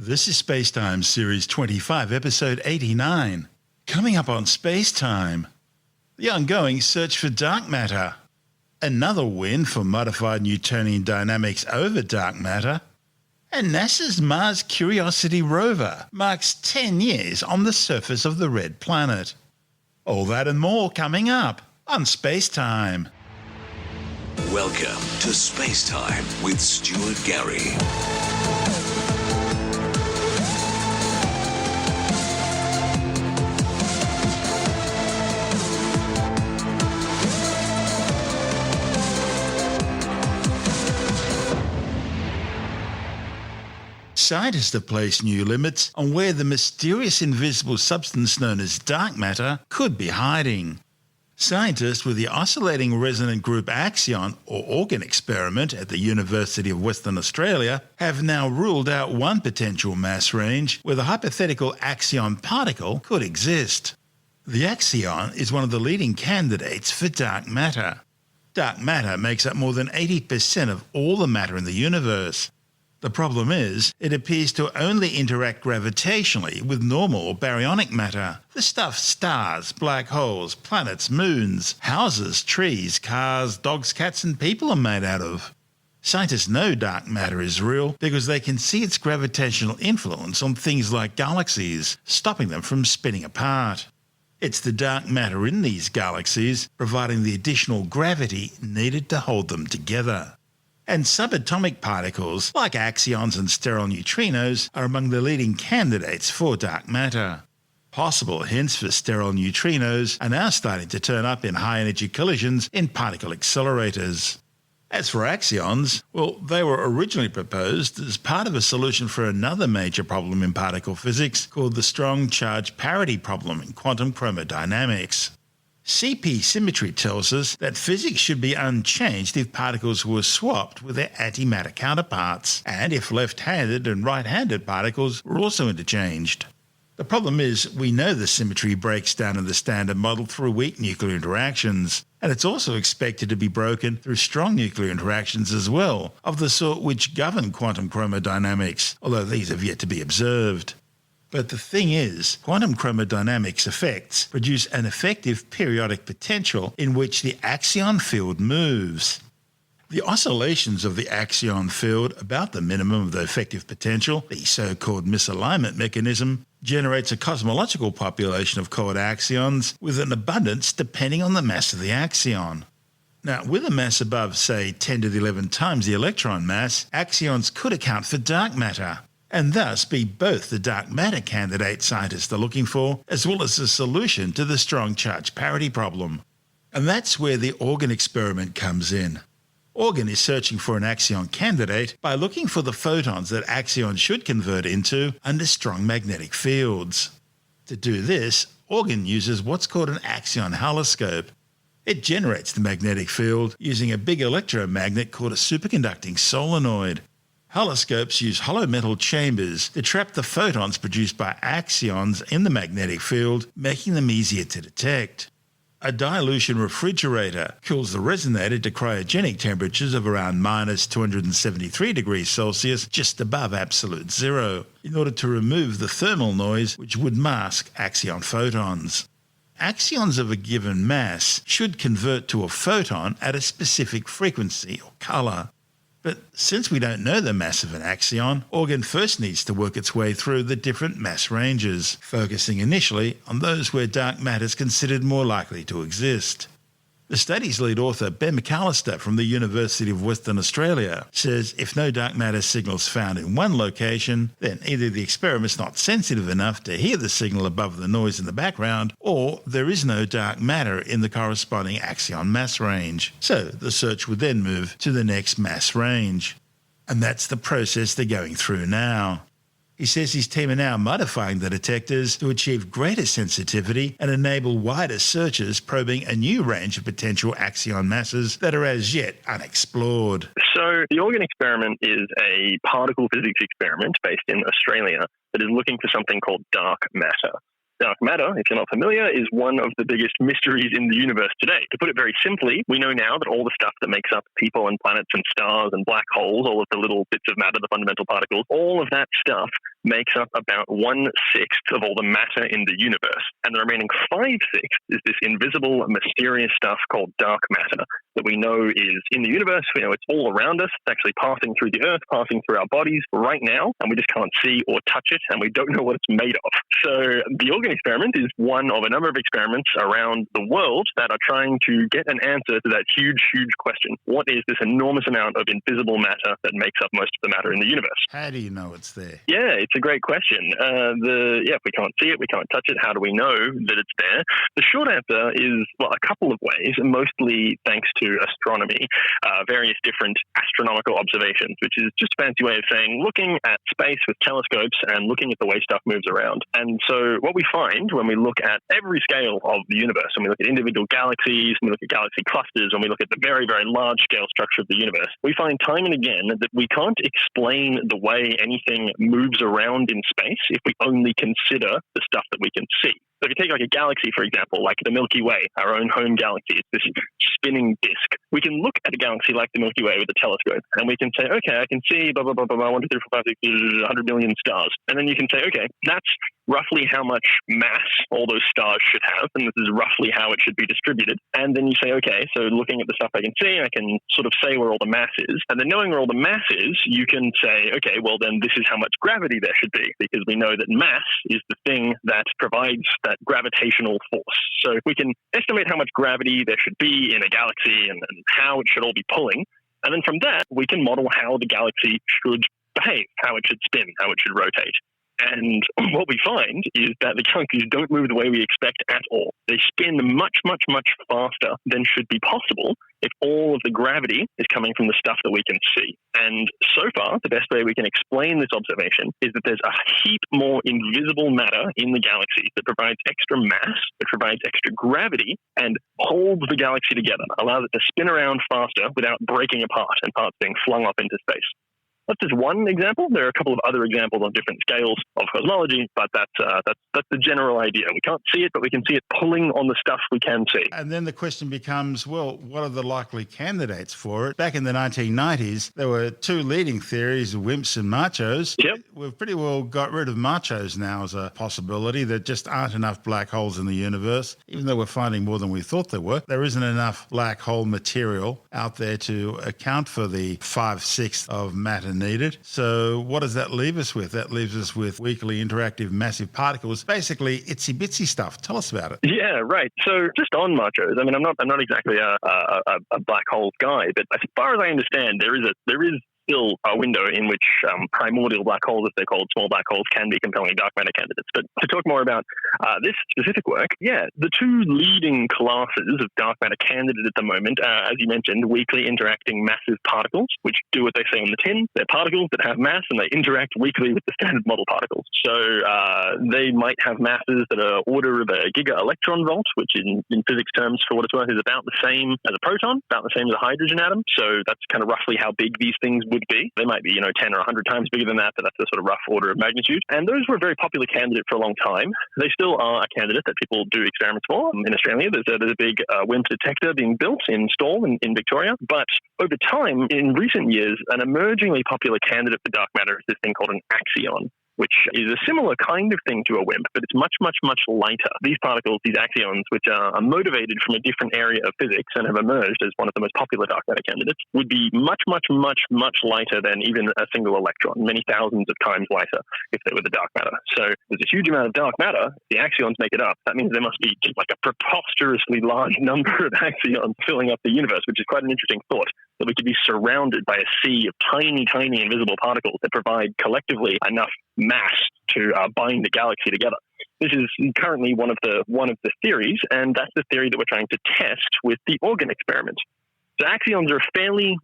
This is Spacetime Series 25, Episode 89. Coming up on Spacetime, the ongoing search for dark matter, another win for modified Newtonian dynamics over dark matter, and NASA's Mars Curiosity Rover marks 10 years on the surface of the red planet. All that and more coming up on Spacetime. Welcome to Spacetime with Stuart Gary. Scientists have placed new limits on where the mysterious invisible substance known as dark matter could be hiding. Scientists with the Oscillating Resonant Group Axion or Organ experiment at the University of Western Australia have now ruled out one potential mass range where the hypothetical axion particle could exist. The axion is one of the leading candidates for dark matter. Dark matter makes up more than 80% of all the matter in the universe. The problem is, it appears to only interact gravitationally with normal or baryonic matter, the stuff stars, black holes, planets, moons, houses, trees, cars, dogs, cats and people are made out of. Scientists know dark matter is real because they can see its gravitational influence on things like galaxies, stopping them from spinning apart. It's the dark matter in these galaxies providing the additional gravity needed to hold them together. And subatomic particles, like axions and sterile neutrinos, are among the leading candidates for dark matter. Possible hints for sterile neutrinos are now starting to turn up in high-energy collisions in particle accelerators. As for axions, well, they were originally proposed as part of a solution for another major problem in particle physics called the strong charge parity problem in quantum chromodynamics. CP symmetry tells us that physics should be unchanged if particles were swapped with their antimatter counterparts, and if left-handed and right-handed particles were also interchanged. The problem is, we know the symmetry breaks down in the standard model through weak nuclear interactions, and it's also expected to be broken through strong nuclear interactions as well, of the sort which govern quantum chromodynamics, although these have yet to be observed. But the thing is, quantum chromodynamics effects produce an effective periodic potential in which the axion field moves. The oscillations of the axion field about the minimum of the effective potential, the so-called misalignment mechanism, generates a cosmological population of cold axions with an abundance depending on the mass of the axion. Now, with a mass above, say, 10 to the 11 times the electron mass, axions could account for dark matter, and thus be both the dark matter candidate scientists are looking for, as well as a solution to the strong charge parity problem. And that's where the Organ experiment comes in. Organ is searching for an axion candidate by looking for the photons that axions should convert into under strong magnetic fields. To do this, Organ uses what's called an axion haloscope. It generates the magnetic field using a big electromagnet called a superconducting solenoid. Haloscopes use hollow metal chambers to trap the photons produced by axions in the magnetic field, making them easier to detect. A dilution refrigerator cools the resonator to cryogenic temperatures of around minus 273 degrees Celsius, just above absolute zero, in order to remove the thermal noise which would mask axion photons. Axions of a given mass should convert to a photon at a specific frequency or color. But since we don't know the mass of an axion, Organ first needs to work its way through the different mass ranges, focusing initially on those where dark matter is considered more likely to exist. The study's lead author, Ben McAllister from the University of Western Australia, says if no dark matter signals found in one location, then either the experiment's not sensitive enough to hear the signal above the noise in the background, or there is no dark matter in the corresponding axion mass range. So the search would then move to the next mass range. And that's the process they're going through now. He says his team are now modifying the detectors to achieve greater sensitivity and enable wider searches probing a new range of potential axion masses that are as yet unexplored. So the Organ experiment is a particle physics experiment based in Australia that is looking for something called dark matter. Dark matter, if you're not familiar, is one of the biggest mysteries in the universe today. To put it very simply, we know now that all the stuff that makes up people and planets and stars and black holes, all of the little bits of matter, the fundamental particles, all of that stuff makes up about 1/6 of all the matter in the universe. And the remaining 5/6 is this invisible, mysterious stuff called dark matter that we know is in the universe. We know it's all around us. It's actually passing through the Earth, passing through our bodies right now, and we just can't see or touch it, and we don't know what it's made of. So the organ experiment is one of a number of experiments around the world that are trying to get an answer to that huge, huge question. What is this enormous amount of invisible matter that makes up most of the matter in the universe? How do you know it's there? Yeah, it's a great question. If we can't see it, we can't touch it, how do we know that it's there? The short answer is, well, a couple of ways, mostly thanks to astronomy, various different astronomical observations, which is just a fancy way of saying looking at space with telescopes and looking at the way stuff moves around. And so what we find when we look at every scale of the universe, when we look at individual galaxies, when we look at galaxy clusters, when we look at the very, very large scale structure of the universe, we find time and again that we can't explain the way anything moves around in space if we only consider the stuff that we can see. So if you take like a galaxy, for example, like the Milky Way, our own home galaxy, it's this spinning disk. We can look at a galaxy like the Milky Way with a telescope, and we can say, okay, I can see blah, blah, blah, blah, blah, 1, 2, 3, 4, 5, 6, 100 million stars. And then you can say, okay, that's roughly how much mass all those stars should have, and this is roughly how it should be distributed. And then you say, okay, so looking at the stuff I can see, I can sort of say where all the mass is. And then knowing where all the mass is, you can say, okay, well then this is how much gravity there should be, because we know that mass is the thing that provides that gravitational force. So we can estimate how much gravity there should be in a galaxy and how it should all be pulling. And then from that, we can model how the galaxy should behave, how it should spin, how it should rotate. And what we find is that the galaxies don't move the way we expect at all. They spin much, much, much faster than should be possible if all of the gravity is coming from the stuff that we can see. And so far, the best way we can explain this observation is that there's a heap more invisible matter in the galaxies that provides extra mass, that provides extra gravity, and holds the galaxy together, allows it to spin around faster without breaking apart and parts being flung up into space. That's just one example. There are a couple of other examples on different scales of cosmology, but that's the general idea. We can't see it, but we can see it pulling on the stuff we can see. And then the question becomes, well, what are the likely candidates for it? Back in the 1990s, there were two leading theories, WIMPs and machos. Yep. We've pretty well got rid of machos now as a possibility. There just aren't enough black holes in the universe. Even though we're finding more than we thought there were, there isn't enough black hole material out there to account for the 5/6 of matter needed. So what does that leave us with? That leaves us with weakly interactive massive particles, basically itsy bitsy stuff. Tell us about it. Yeah, right. So just on machos, I mean, I'm not exactly a black hole guy, but as far as I understand, there is still a window in which primordial black holes, as they're called, small black holes, can be compelling dark matter candidates. But to talk more about this specific work, the two leading classes of dark matter candidates at the moment, as you mentioned, weakly interacting massive particles, which do what they say on the tin. They're particles that have mass and they interact weakly with the standard model particles. So they might have masses that are order of a giga-electron volt, which in physics terms, for what it's worth, is about the same as a proton, about the same as a hydrogen atom. So that's kind of roughly how big these things would be. They might be, 10 or 100 times bigger than that, but that's the sort of rough order of magnitude. And those were a very popular candidate for a long time. They still are a candidate that people do experiments for. In Australia, there's a big WIMP detector being built in Stawell in Victoria. But over time, in recent years, an emergingly popular candidate for dark matter is this thing called an axion, which is a similar kind of thing to a WIMP, but it's much, much, much lighter. These particles, these axions, which are motivated from a different area of physics and have emerged as one of the most popular dark matter candidates, would be much, much, much, much lighter than even a single electron, many thousands of times lighter if they were the dark matter. So there's a huge amount of dark matter. The axions make it up. That means there must be just like a preposterously large number of axions filling up the universe, which is quite an interesting thought, that we could be surrounded by a sea of tiny, tiny invisible particles that provide collectively enough mass to bind the galaxy together. This is currently one of the theories, and that's the theory that we're trying to test with the organ experiment. So axions are very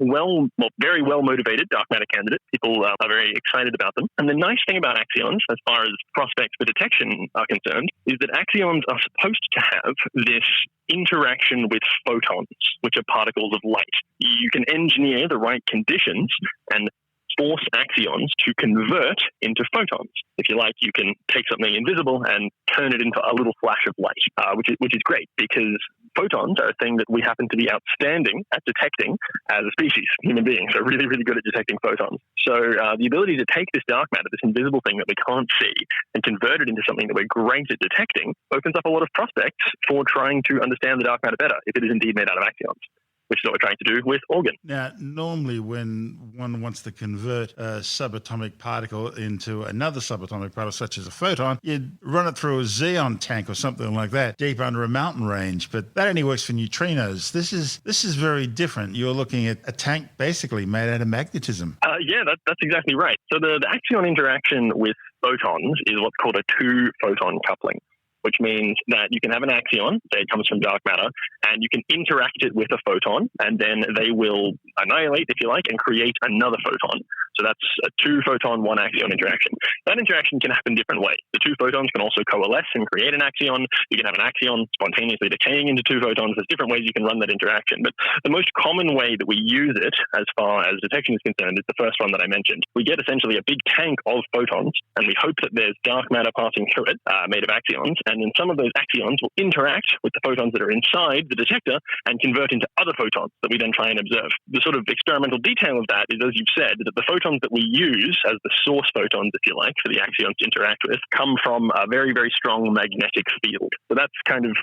well motivated dark matter candidates. People are very excited about them. And the nice thing about axions, as far as prospects for detection are concerned, is that axions are supposed to have this interaction with photons, which are particles of light. You can engineer the right conditions and force axions to convert into photons. If you like, you can take something invisible and turn it into a little flash of light, which is great because photons are a thing that we happen to be outstanding at detecting as a species, human beings are really, really good at detecting photons. So the ability to take this dark matter, this invisible thing that we can't see, and convert it into something that we're great at detecting opens up a lot of prospects for trying to understand the dark matter better if it is indeed made out of axions, which is what we're trying to do with Organ. Now, normally when one wants to convert a subatomic particle into another subatomic particle, such as a photon, you'd run it through a xeon tank or something like that, deep under a mountain range. But that only works for neutrinos. This is very different. You're looking at a tank basically made out of magnetism. Yeah, that's exactly right. So the axion interaction with photons is what's called a two-photon coupling, which means that you can have an axion, say it comes from dark matter, and you can interact it with a photon, and then they will annihilate, if you like, and create another photon. So that's a two-photon, one-axion interaction. That interaction can happen different ways. The two photons can also coalesce and create an axion. You can have an axion spontaneously decaying into two photons. There's different ways you can run that interaction. But the most common way that we use it, as far as detection is concerned, is the first one that I mentioned. We get essentially a big tank of photons, and we hope that there's dark matter passing through it, made of axions, and then some of those axions will interact with the photons that are inside the detector and convert into other photons that we then try and observe. The sort of experimental detail of that is, as you've said, that the photons that we use as the source photons, if you like, for the axions to interact with, come from a very, very strong magnetic field. So that's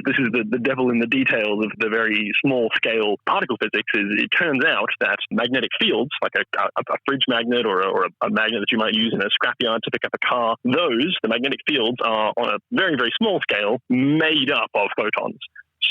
this is the devil in the details of the very small scale particle physics. Is it turns out that magnetic fields, like a fridge magnet or a magnet that you might use in a scrapyard to pick up a car, the magnetic fields are on a very, very small scale made up of photons.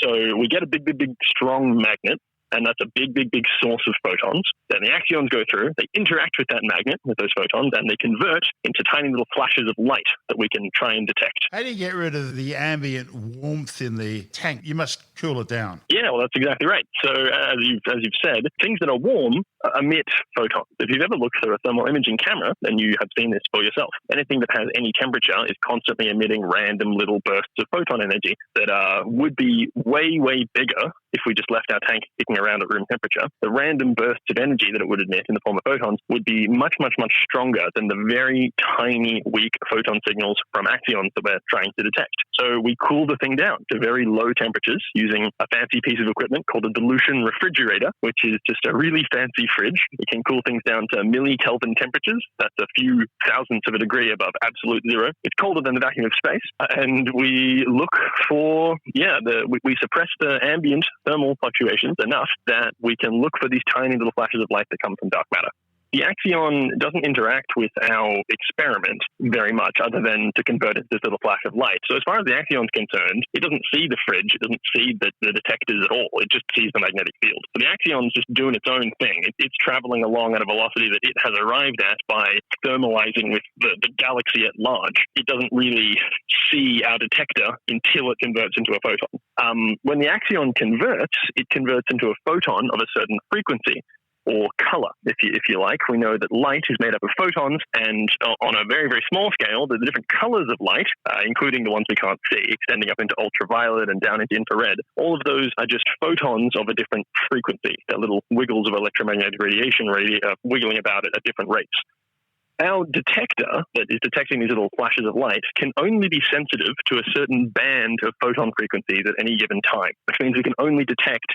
So we get a big, big, big strong magnet, and that's a big, big, big source of photons. Then the axions go through, they interact with that magnet, with those photons, and they convert into tiny little flashes of light that we can try and detect. How do you get rid of the ambient warmth in the tank? You must cool it down. Yeah, well, that's exactly right. So as you've said, things that are warm emit photons. If you've ever looked through a thermal imaging camera, then you have seen this for yourself. Anything that has any temperature is constantly emitting random little bursts of photon energy that would be way, way bigger if we just left our tank kicking around at room temperature. The random bursts of energy that it would emit in the form of photons would be much, much, much stronger than the very tiny, weak photon signals from axions that we're trying to detect. So we cool the thing down to very low temperatures using a fancy piece of equipment called a dilution refrigerator, which is just a really fancy fridge. It can cool things down to millikelvin temperatures. That's a few thousandths of a degree above absolute zero. It's colder than the vacuum of space. And we look for, we suppress the ambient thermal fluctuations enough that we can look for these tiny little flashes of light that come from dark matter. The axion doesn't interact with our experiment very much other than to convert it to this little flash of light. So as far as the axion's concerned, it doesn't see the fridge, it doesn't see the detectors at all, it just sees the magnetic field. So the axion's just doing its own thing. It's traveling along at a velocity that it has arrived at by thermalizing with the galaxy at large. It doesn't really see our detector until it converts into a photon. When the axion converts, it converts into a photon of a certain frequency, or color, if you like. We know that light is made up of photons, and on a very, very small scale, the different colors of light, including the ones we can't see, extending up into ultraviolet and down into infrared, all of those are just photons of a different frequency. They're little wiggles of electromagnetic radiation wiggling about at different rates. Our detector that is detecting these little flashes of light can only be sensitive to a certain band of photon frequencies at any given time, which means we can only detect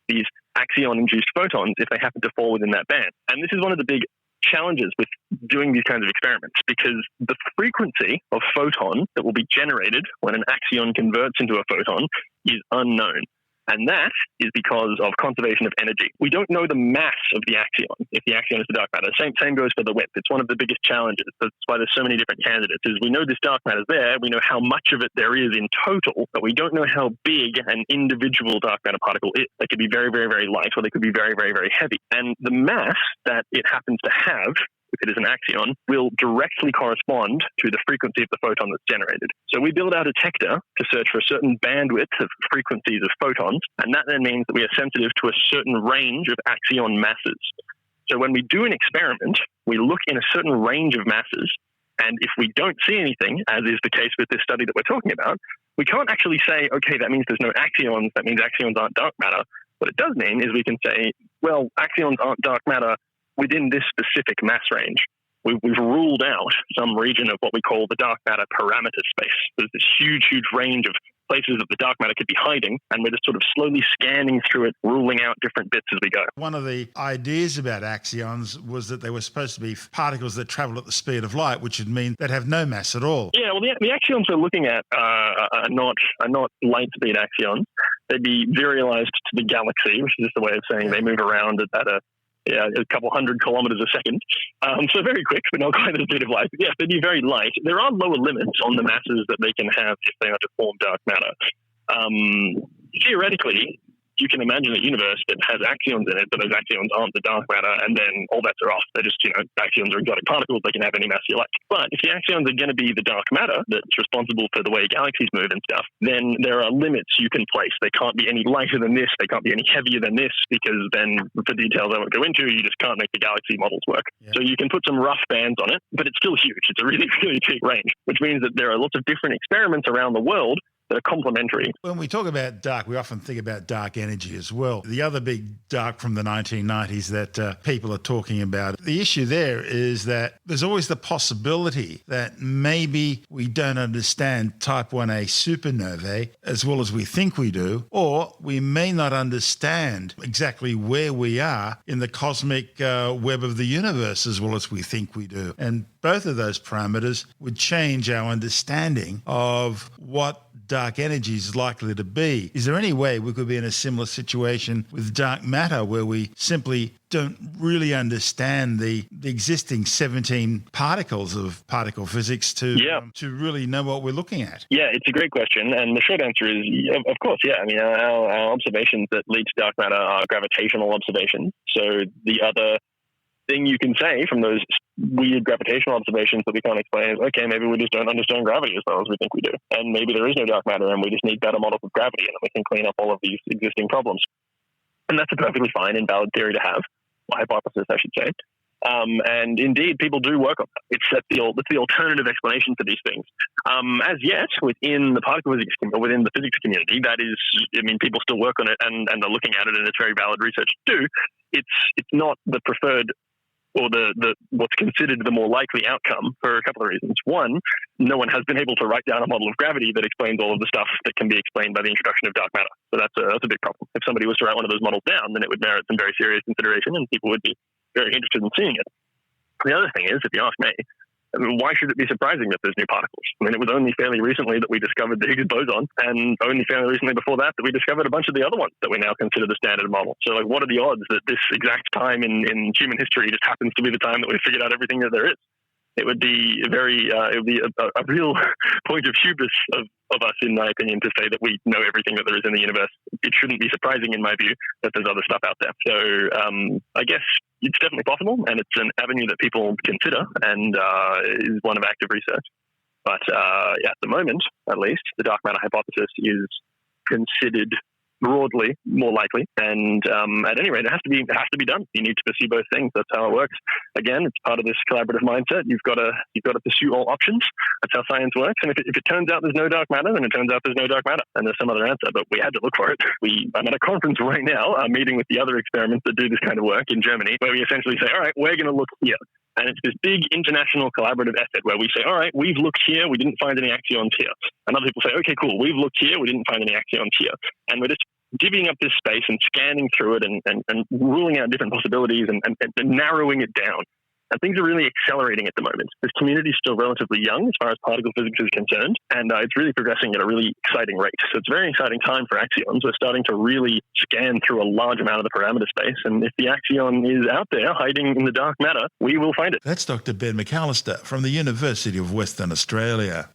these axion-induced photons if they happen to fall within that band. And this is one of the big challenges with doing these kinds of experiments, because the frequency of photon that will be generated when an axion converts into a photon is unknown. And that is because of conservation of energy. We don't know the mass of the axion, if the axion is the dark matter. Same goes for the width. It's one of the biggest challenges. That's why there's so many different candidates, is we know this dark matter is there, we know how much of it there is in total, but we don't know how big an individual dark matter particle is. They could be very, very, very light, or they could be very, very, very heavy. And the mass that it happens to have, if it is an axion, will directly correspond to the frequency of the photon that's generated. So we build our detector to search for a certain bandwidth of frequencies of photons, and that then means that we are sensitive to a certain range of axion masses. So when we do an experiment, we look in a certain range of masses, and if we don't see anything, as is the case with this study that we're talking about, we can't actually say, okay, that means there's no axions, that means axions aren't dark matter. What it does mean is we can say, well, axions aren't dark matter within this specific mass range, we've ruled out some region of what we call the dark matter parameter space. There's this huge, huge range of places that the dark matter could be hiding, and we're just sort of slowly scanning through it, ruling out different bits as we go. One of the ideas about axions was that they were supposed to be particles that travel at the speed of light, which would mean they'd have no mass at all. Yeah, well, the axions we're looking at are not light speed axions. They'd be virialized to the galaxy, which is just a way of saying they move around at a couple hundred kilometers a second. So very quick, but not quite the speed of light. Yeah, they'd be very light. There are lower limits on the masses that they can have if they are to form dark matter. Theoretically, you can imagine a universe that has axions in it, but those axions aren't the dark matter, and then all bets are off. They're just, axions are exotic particles. They can have any mass you like. But if the axions are going to be the dark matter that's responsible for the way galaxies move and stuff, then there are limits you can place. They can't be any lighter than this. They can't be any heavier than this, because then, for details I won't go into, you just can't make the galaxy models work. Yeah. So you can put some rough bands on it, but it's still huge. It's a really, really big range, which means that there are lots of different experiments around the world that are complementary. When we talk about dark, we often think about dark energy as well. The other big dark from the 1990s that people are talking about, the issue there is that there's always the possibility that maybe we don't understand type 1a supernovae as well as we think we do, or we may not understand exactly where we are in the cosmic web of the universe as well as we think we do. And both of those parameters would change our understanding of what dark energy is likely to be. Is there any way we could be in a similar situation with dark matter where we simply don't really understand the existing 17 particles of particle physics to really know what we're looking at? Yeah, it's a great question. And the short answer is, of course, yeah. I mean, our observations that lead to dark matter are gravitational observations. So the other thing you can say from those weird gravitational observations that we can't explain is, okay, maybe we just don't understand gravity as well as we think we do. And maybe there is no dark matter and we just need better models of gravity, and then we can clean up all of these existing problems. And that's a perfectly fine and valid theory to have, or hypothesis, I should say. And indeed, people do work on that. It's the alternative explanation for these things. As yet, within the particle physics, or within the physics community, that is, I mean, people still work on it and they're looking at it, and it's very valid research to do. It's not the preferred or the what's considered the more likely outcome for a couple of reasons. One, no one has been able to write down a model of gravity that explains all of the stuff that can be explained by the introduction of dark matter. So that's a big problem. If somebody was to write one of those models down, then it would merit some very serious consideration and people would be very interested in seeing it. The other thing is, if you ask me, I mean, why should it be surprising that there's new particles? I mean, it was only fairly recently that we discovered the Higgs boson, and only fairly recently before that we discovered a bunch of the other ones that we now consider the standard model. So, like, what are the odds that this exact time in human history just happens to be the time that we've figured out everything that there is? It would be a real point of hubris of us, in my opinion, to say that we know everything that there is in the universe. It shouldn't be surprising, in my view, that there's other stuff out there. So I guess it's definitely possible, and it's an avenue that people consider and is one of active research. But at the moment, at least, the dark matter hypothesis is considered broadly more likely, and at any rate, it has to be done. You need to pursue both things. That's how it works. Again, it's part of this collaborative mindset. You've got to pursue all options. That's how science works. And if it turns out there's no dark matter, then it turns out there's no dark matter, and there's some other answer. But we had to look for it. I'm at a conference right now, meeting with the other experiments that do this kind of work in Germany, where we essentially say, all right, we're going to look here. And it's this big international collaborative effort where we say, all right, we've looked here, we didn't find any axions here. And other people say, okay, cool, we've looked here, we didn't find any axions here. And we're just divvying up this space and scanning through it and ruling out different possibilities and narrowing it down. And things are really accelerating at the moment. This community is still relatively young as far as particle physics is concerned, and it's really progressing at a really exciting rate. So it's a very exciting time for axions. We're starting to really scan through a large amount of the parameter space, and if the axion is out there hiding in the dark matter, we will find it. That's Dr. Ben McAllister from the University of Western Australia.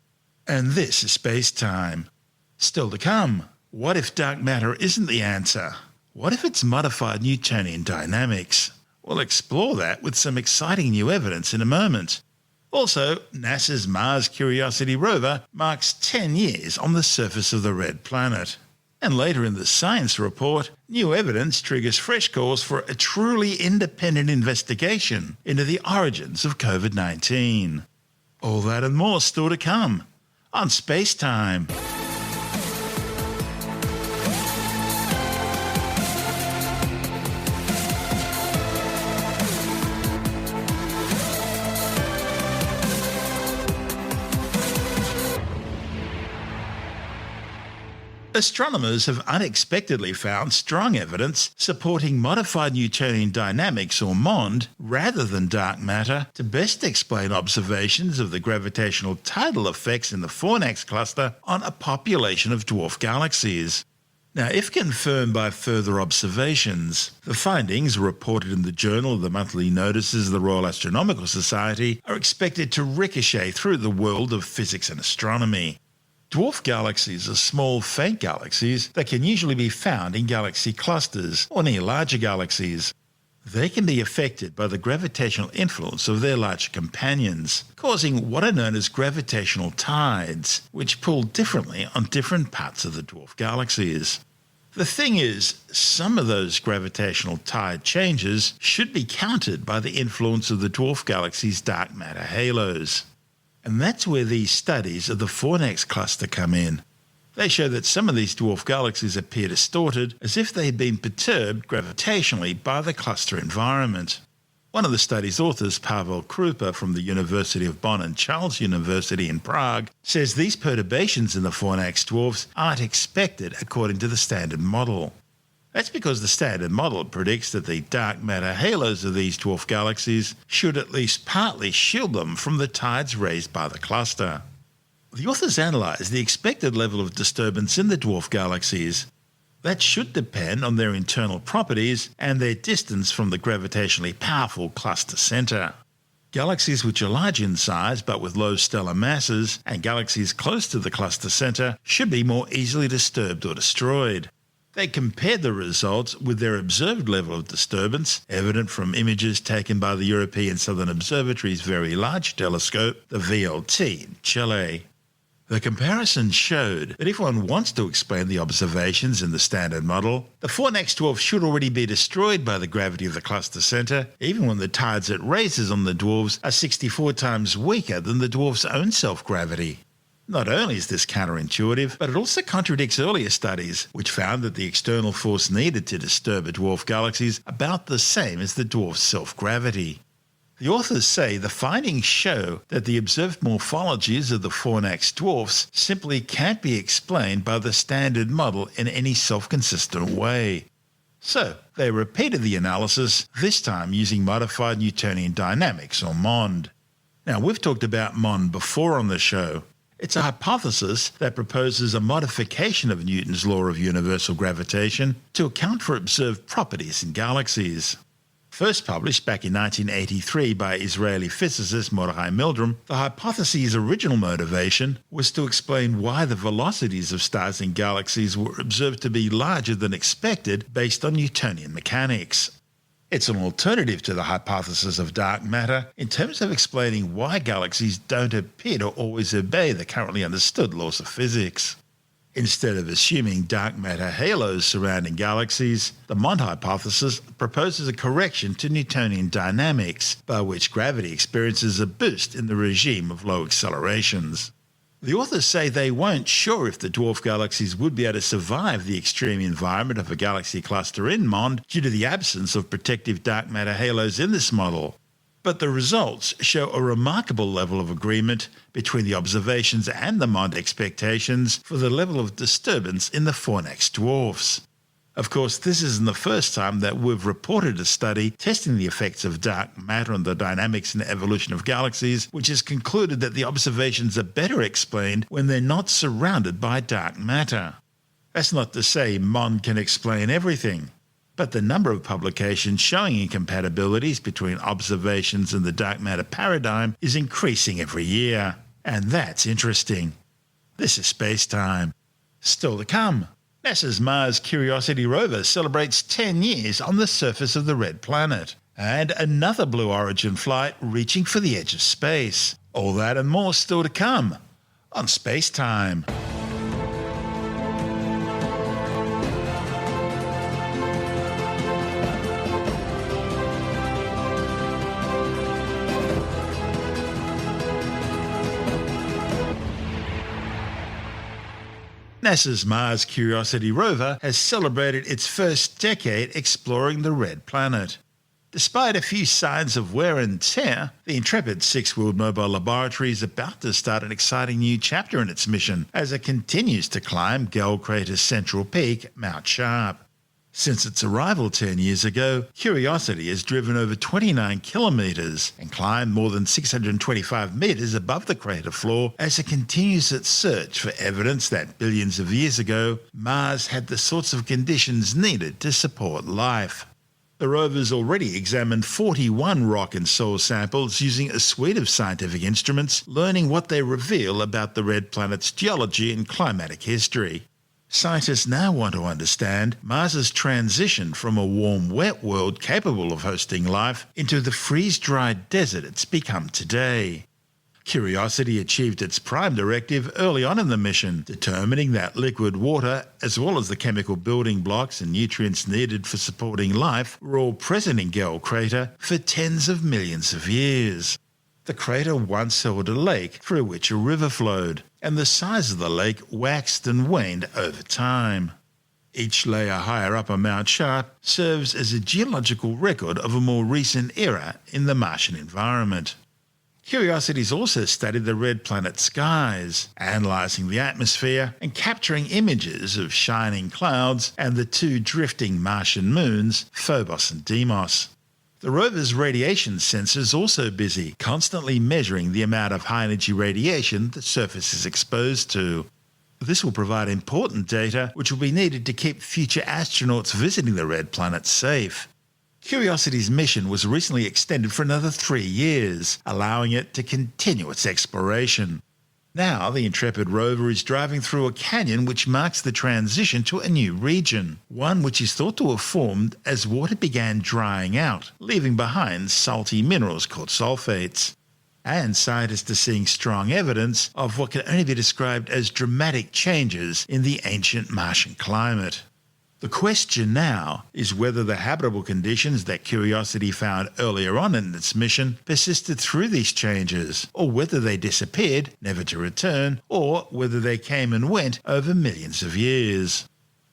And this is Space Time. Still to come, what if dark matter isn't the answer? What if it's modified Newtonian dynamics? We'll explore that with some exciting new evidence in a moment. Also, NASA's Mars Curiosity Rover marks 10 years on the surface of the red planet. And later in the science report, new evidence triggers fresh calls for a truly independent investigation into the origins of COVID-19. All that and more still to come on Space Time. Astronomers have unexpectedly found strong evidence supporting modified Newtonian dynamics, or MOND, rather than dark matter, to best explain observations of the gravitational tidal effects in the Fornax Cluster on a population of dwarf galaxies. Now, if confirmed by further observations, the findings, reported in the Journal of the Monthly Notices of the Royal Astronomical Society, are expected to ricochet through the world of physics and astronomy. Dwarf galaxies are small, faint galaxies that can usually be found in galaxy clusters or near larger galaxies. They can be affected by the gravitational influence of their larger companions, causing what are known as gravitational tides, which pull differently on different parts of the dwarf galaxies. The thing is, some of those gravitational tide changes should be countered by the influence of the dwarf galaxy's dark matter halos. And that's where these studies of the Fornax Cluster come in. They show that some of these dwarf galaxies appear distorted, as if they had been perturbed gravitationally by the cluster environment. One of the study's authors, Pavel Krupa from the University of Bonn and Charles University in Prague, says these perturbations in the Fornax dwarfs aren't expected according to the standard model. That's because the standard model predicts that the dark matter halos of these dwarf galaxies should at least partly shield them from the tides raised by the cluster. The authors analysed the expected level of disturbance in the dwarf galaxies. That should depend on their internal properties and their distance from the gravitationally powerful cluster centre. Galaxies which are large in size but with low stellar masses, and galaxies close to the cluster centre, should be more easily disturbed or destroyed. They compared the results with their observed level of disturbance, evident from images taken by the European Southern Observatory's Very Large Telescope, the VLT, in Chile. The comparison showed that if one wants to explain the observations in the standard model, the Fornax dwarf should already be destroyed by the gravity of the cluster centre, even when the tides it raises on the dwarfs are 64 times weaker than the dwarf's own self-gravity. Not only is this counterintuitive, but it also contradicts earlier studies, which found that the external force needed to disturb a dwarf galaxy is about the same as the dwarf's self-gravity. The authors say the findings show that the observed morphologies of the Fornax dwarfs simply can't be explained by the standard model in any self-consistent way. So, they repeated the analysis, this time using modified Newtonian dynamics, or MOND. Now, we've talked about MOND before on the show. It's a hypothesis that proposes a modification of Newton's law of universal gravitation to account for observed properties in galaxies. First published back in 1983 by Israeli physicist Mordechai Milgram, the hypothesis' original motivation was to explain why the velocities of stars in galaxies were observed to be larger than expected based on Newtonian mechanics. It's an alternative to the hypothesis of dark matter in terms of explaining why galaxies don't appear to always obey the currently understood laws of physics. Instead of assuming dark matter halos surrounding galaxies, the MOND hypothesis proposes a correction to Newtonian dynamics, by which gravity experiences a boost in the regime of low accelerations. The authors say they weren't sure if the dwarf galaxies would be able to survive the extreme environment of a galaxy cluster in MOND due to the absence of protective dark matter halos in this model. But the results show a remarkable level of agreement between the observations and the MOND expectations for the level of disturbance in the Fornax dwarfs. Of course, this isn't the first time that we've reported a study testing the effects of dark matter on the dynamics and evolution of galaxies, which has concluded that the observations are better explained when they're not surrounded by dark matter. That's not to say MOND can explain everything, but the number of publications showing incompatibilities between observations and the dark matter paradigm is increasing every year, and that's interesting. This is Space Time. Still to come, NASA's Mars Curiosity Rover celebrates 10 years on the surface of the red planet, and another Blue Origin flight reaching for the edge of space. All that and more still to come on Space Time. NASA's Mars Curiosity Rover has celebrated its first decade exploring the red planet. Despite a few signs of wear and tear, the Intrepid six-wheeled mobile laboratory is about to start an exciting new chapter in its mission as it continues to climb Gull Crater's central peak, Mount Sharp. Since its arrival 10 years ago, Curiosity has driven over 29 kilometres and climbed more than 625 metres above the crater floor as it continues its search for evidence that billions of years ago, Mars had the sorts of conditions needed to support life. The rover's already examined 41 rock and soil samples using a suite of scientific instruments, learning what they reveal about the red planet's geology and climatic history. Scientists now want to understand Mars's transition from a warm, wet world capable of hosting life into the freeze-dried desert it's become today. Curiosity achieved its prime directive early on in the mission, determining that liquid water, as well as the chemical building blocks and nutrients needed for supporting life, were all present in Gull Crater for tens of millions of years. The crater once held a lake through which a river flowed, and the size of the lake waxed and waned over time. Each layer higher up on Mount Sharp serves as a geological record of a more recent era in the Martian environment. Curiosity's also studied the red planet skies, analysing the atmosphere and capturing images of shining clouds and the two drifting Martian moons, Phobos and Deimos. The rover's radiation sensor is also busy, constantly measuring the amount of high-energy radiation the surface is exposed to. This will provide important data which will be needed to keep future astronauts visiting the red planet safe. Curiosity's mission was recently extended for another 3 years, allowing it to continue its exploration. Now, the Intrepid rover is driving through a canyon which marks the transition to a new region, one which is thought to have formed as water began drying out, leaving behind salty minerals called sulfates. And scientists are seeing strong evidence of what can only be described as dramatic changes in the ancient Martian climate. The question now is whether the habitable conditions that Curiosity found earlier on in its mission persisted through these changes, or whether they disappeared, never to return, or whether they came and went over millions of years.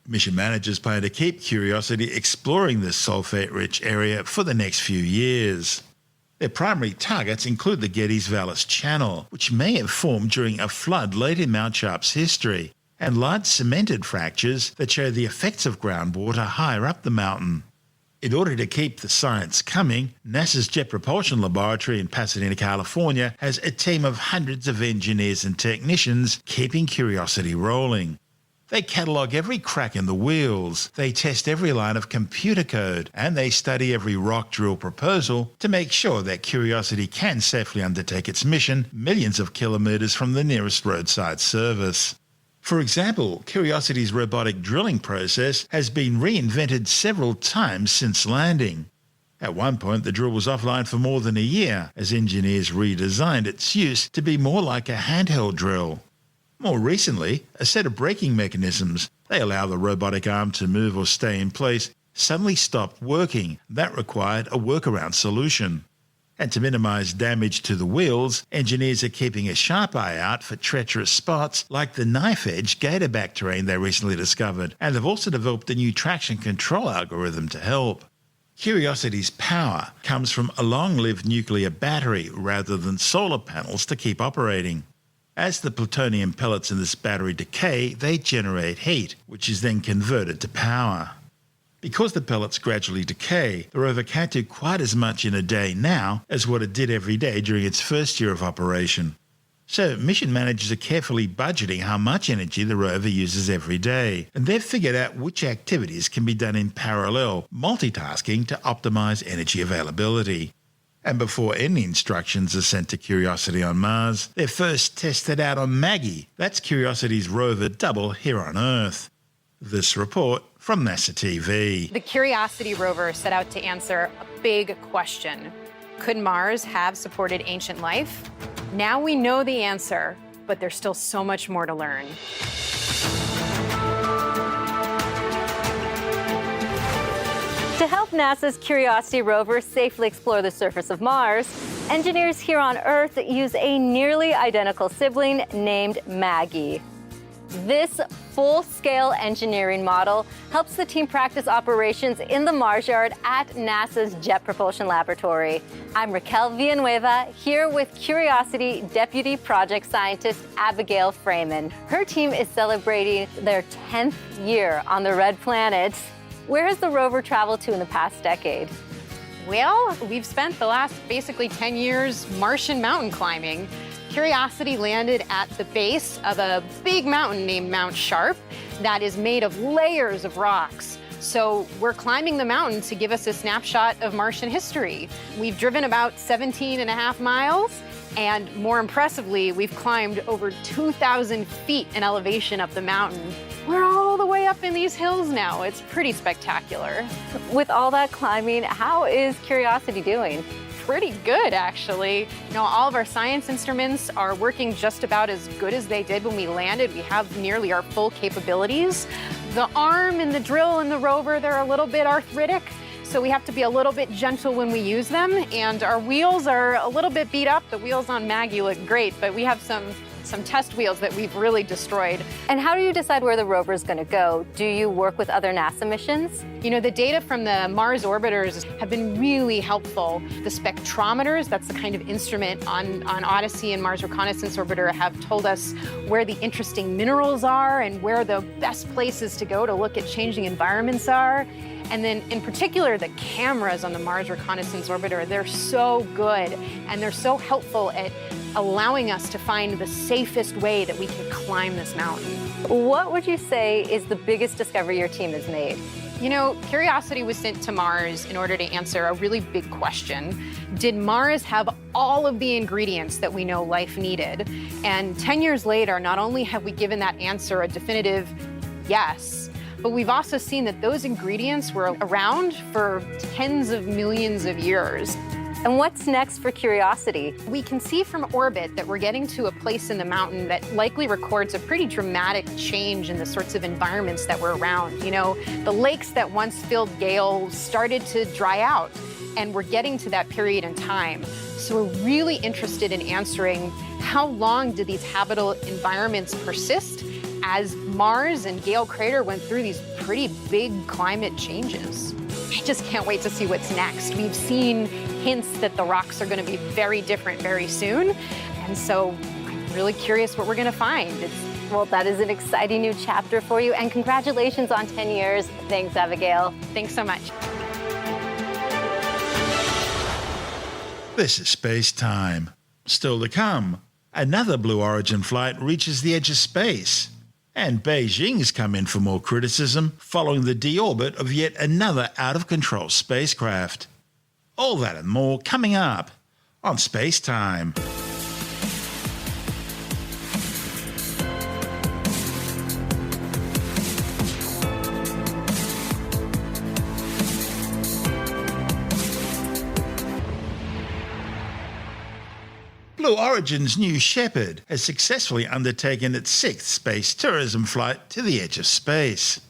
Mission managers plan to keep Curiosity exploring this sulfate-rich area for the next few years. Their primary targets include the Gettysvallis Channel, which may have formed during a flood late in Mount Sharp's history, and large cemented fractures that show the effects of groundwater higher up the mountain. In order to keep the science coming, NASA's Jet Propulsion Laboratory in Pasadena, California, has a team of hundreds of engineers and technicians keeping Curiosity rolling. They catalogue every crack in the wheels, they test every line of computer code, and they study every rock drill proposal to make sure that Curiosity can safely undertake its mission millions of kilometres from the nearest roadside service. For example, Curiosity's robotic drilling process has been reinvented several times since landing. At one point, the drill was offline for more than a year as engineers redesigned its use to be more like a handheld drill. More recently, a set of braking mechanisms, they allow the robotic arm to move or stay in place, suddenly stopped working. That required a workaround solution. And to minimise damage to the wheels, engineers are keeping a sharp eye out for treacherous spots like the knife-edge gatorback terrain they recently discovered, and have also developed a new traction control algorithm to help. Curiosity's power comes from a long-lived nuclear battery rather than solar panels to keep operating. As the plutonium pellets in this battery decay, they generate heat, which is then converted to power. Because the pellets gradually decay, the rover can't do quite as much in a day now as what it did every day during its first year of operation. So mission managers are carefully budgeting how much energy the rover uses every day, and they've figured out which activities can be done in parallel, multitasking to optimise energy availability. And before any instructions are sent to Curiosity on Mars, they're first tested out on Maggie. That's Curiosity's rover double here on Earth. This report from NASA TV. The Curiosity rover set out to answer a big question. Could Mars have supported ancient life? Now we know the answer, but there's still so much more to learn. To help NASA's Curiosity rover safely explore the surface of Mars, engineers here on Earth use a nearly identical sibling named Maggie. This full-scale engineering model helps the team practice operations in the Mars yard at NASA's Jet Propulsion Laboratory. I'm Raquel Villanueva, here with Curiosity Deputy Project Scientist Abigail Freeman. Her team is celebrating their 10th year on the Red Planet. Where has the rover traveled to in the past decade? Well, we've spent the last basically 10 years Martian mountain climbing. Curiosity landed at the base of a big mountain named Mount Sharp that is made of layers of rocks. So we're climbing the mountain to give us a snapshot of Martian history. We've driven about 17.5 miles, and more impressively, we've climbed over 2,000 feet in elevation up the mountain. We're all the way up in these hills now. It's pretty spectacular. With all that climbing, how is Curiosity doing? Pretty good, actually. You know, all of our science instruments are working just about as good as they did when we landed. We have nearly our full capabilities. The arm and the drill and the rover, they're a little bit arthritic, so we have to be a little bit gentle when we use them. And our wheels are a little bit beat up. The wheels on Maggie look great, but we have some test wheels that we've really destroyed. And how do you decide where the rover is going to go? Do you work with other NASA missions? You know, the data from the Mars orbiters have been really helpful. The spectrometers, that's the kind of instrument on Odyssey and Mars Reconnaissance Orbiter, have told us where the interesting minerals are and where the best places to go to look at changing environments are. And then in particular, the cameras on the Mars Reconnaissance Orbiter, they're so good and they're so helpful at allowing us to find the safest way that we can climb this mountain. What would you say is the biggest discovery your team has made? You know, Curiosity was sent to Mars in order to answer a really big question. Did Mars have all of the ingredients that we know life needed? And 10 years later, not only have we given that answer a definitive yes, but we've also seen that those ingredients were around for tens of millions of years. And what's next for Curiosity? We can see from orbit that we're getting to a place in the mountain that likely records a pretty dramatic change in the sorts of environments that we're around. You know, the lakes that once filled Gale started to dry out, and we're getting to that period in time. So we're really interested in answering how long did these habitable environments persist as Mars and Gale Crater went through these pretty big climate changes. I just can't wait to see what's next. We've seen hints that the rocks are going to be very different very soon. And so I'm really curious what we're going to find. Well, that is an exciting new chapter for you. And congratulations on 10 years. Thanks, Abigail. Thanks so much. This is Space Time. Still to come, another Blue Origin flight reaches the edge of space. And Beijing's come in for more criticism following the deorbit of yet another out-of-control spacecraft. All that and more coming up on Space Time. Blue Origin's new Shepard has successfully undertaken its 6th space tourism flight to the edge of space.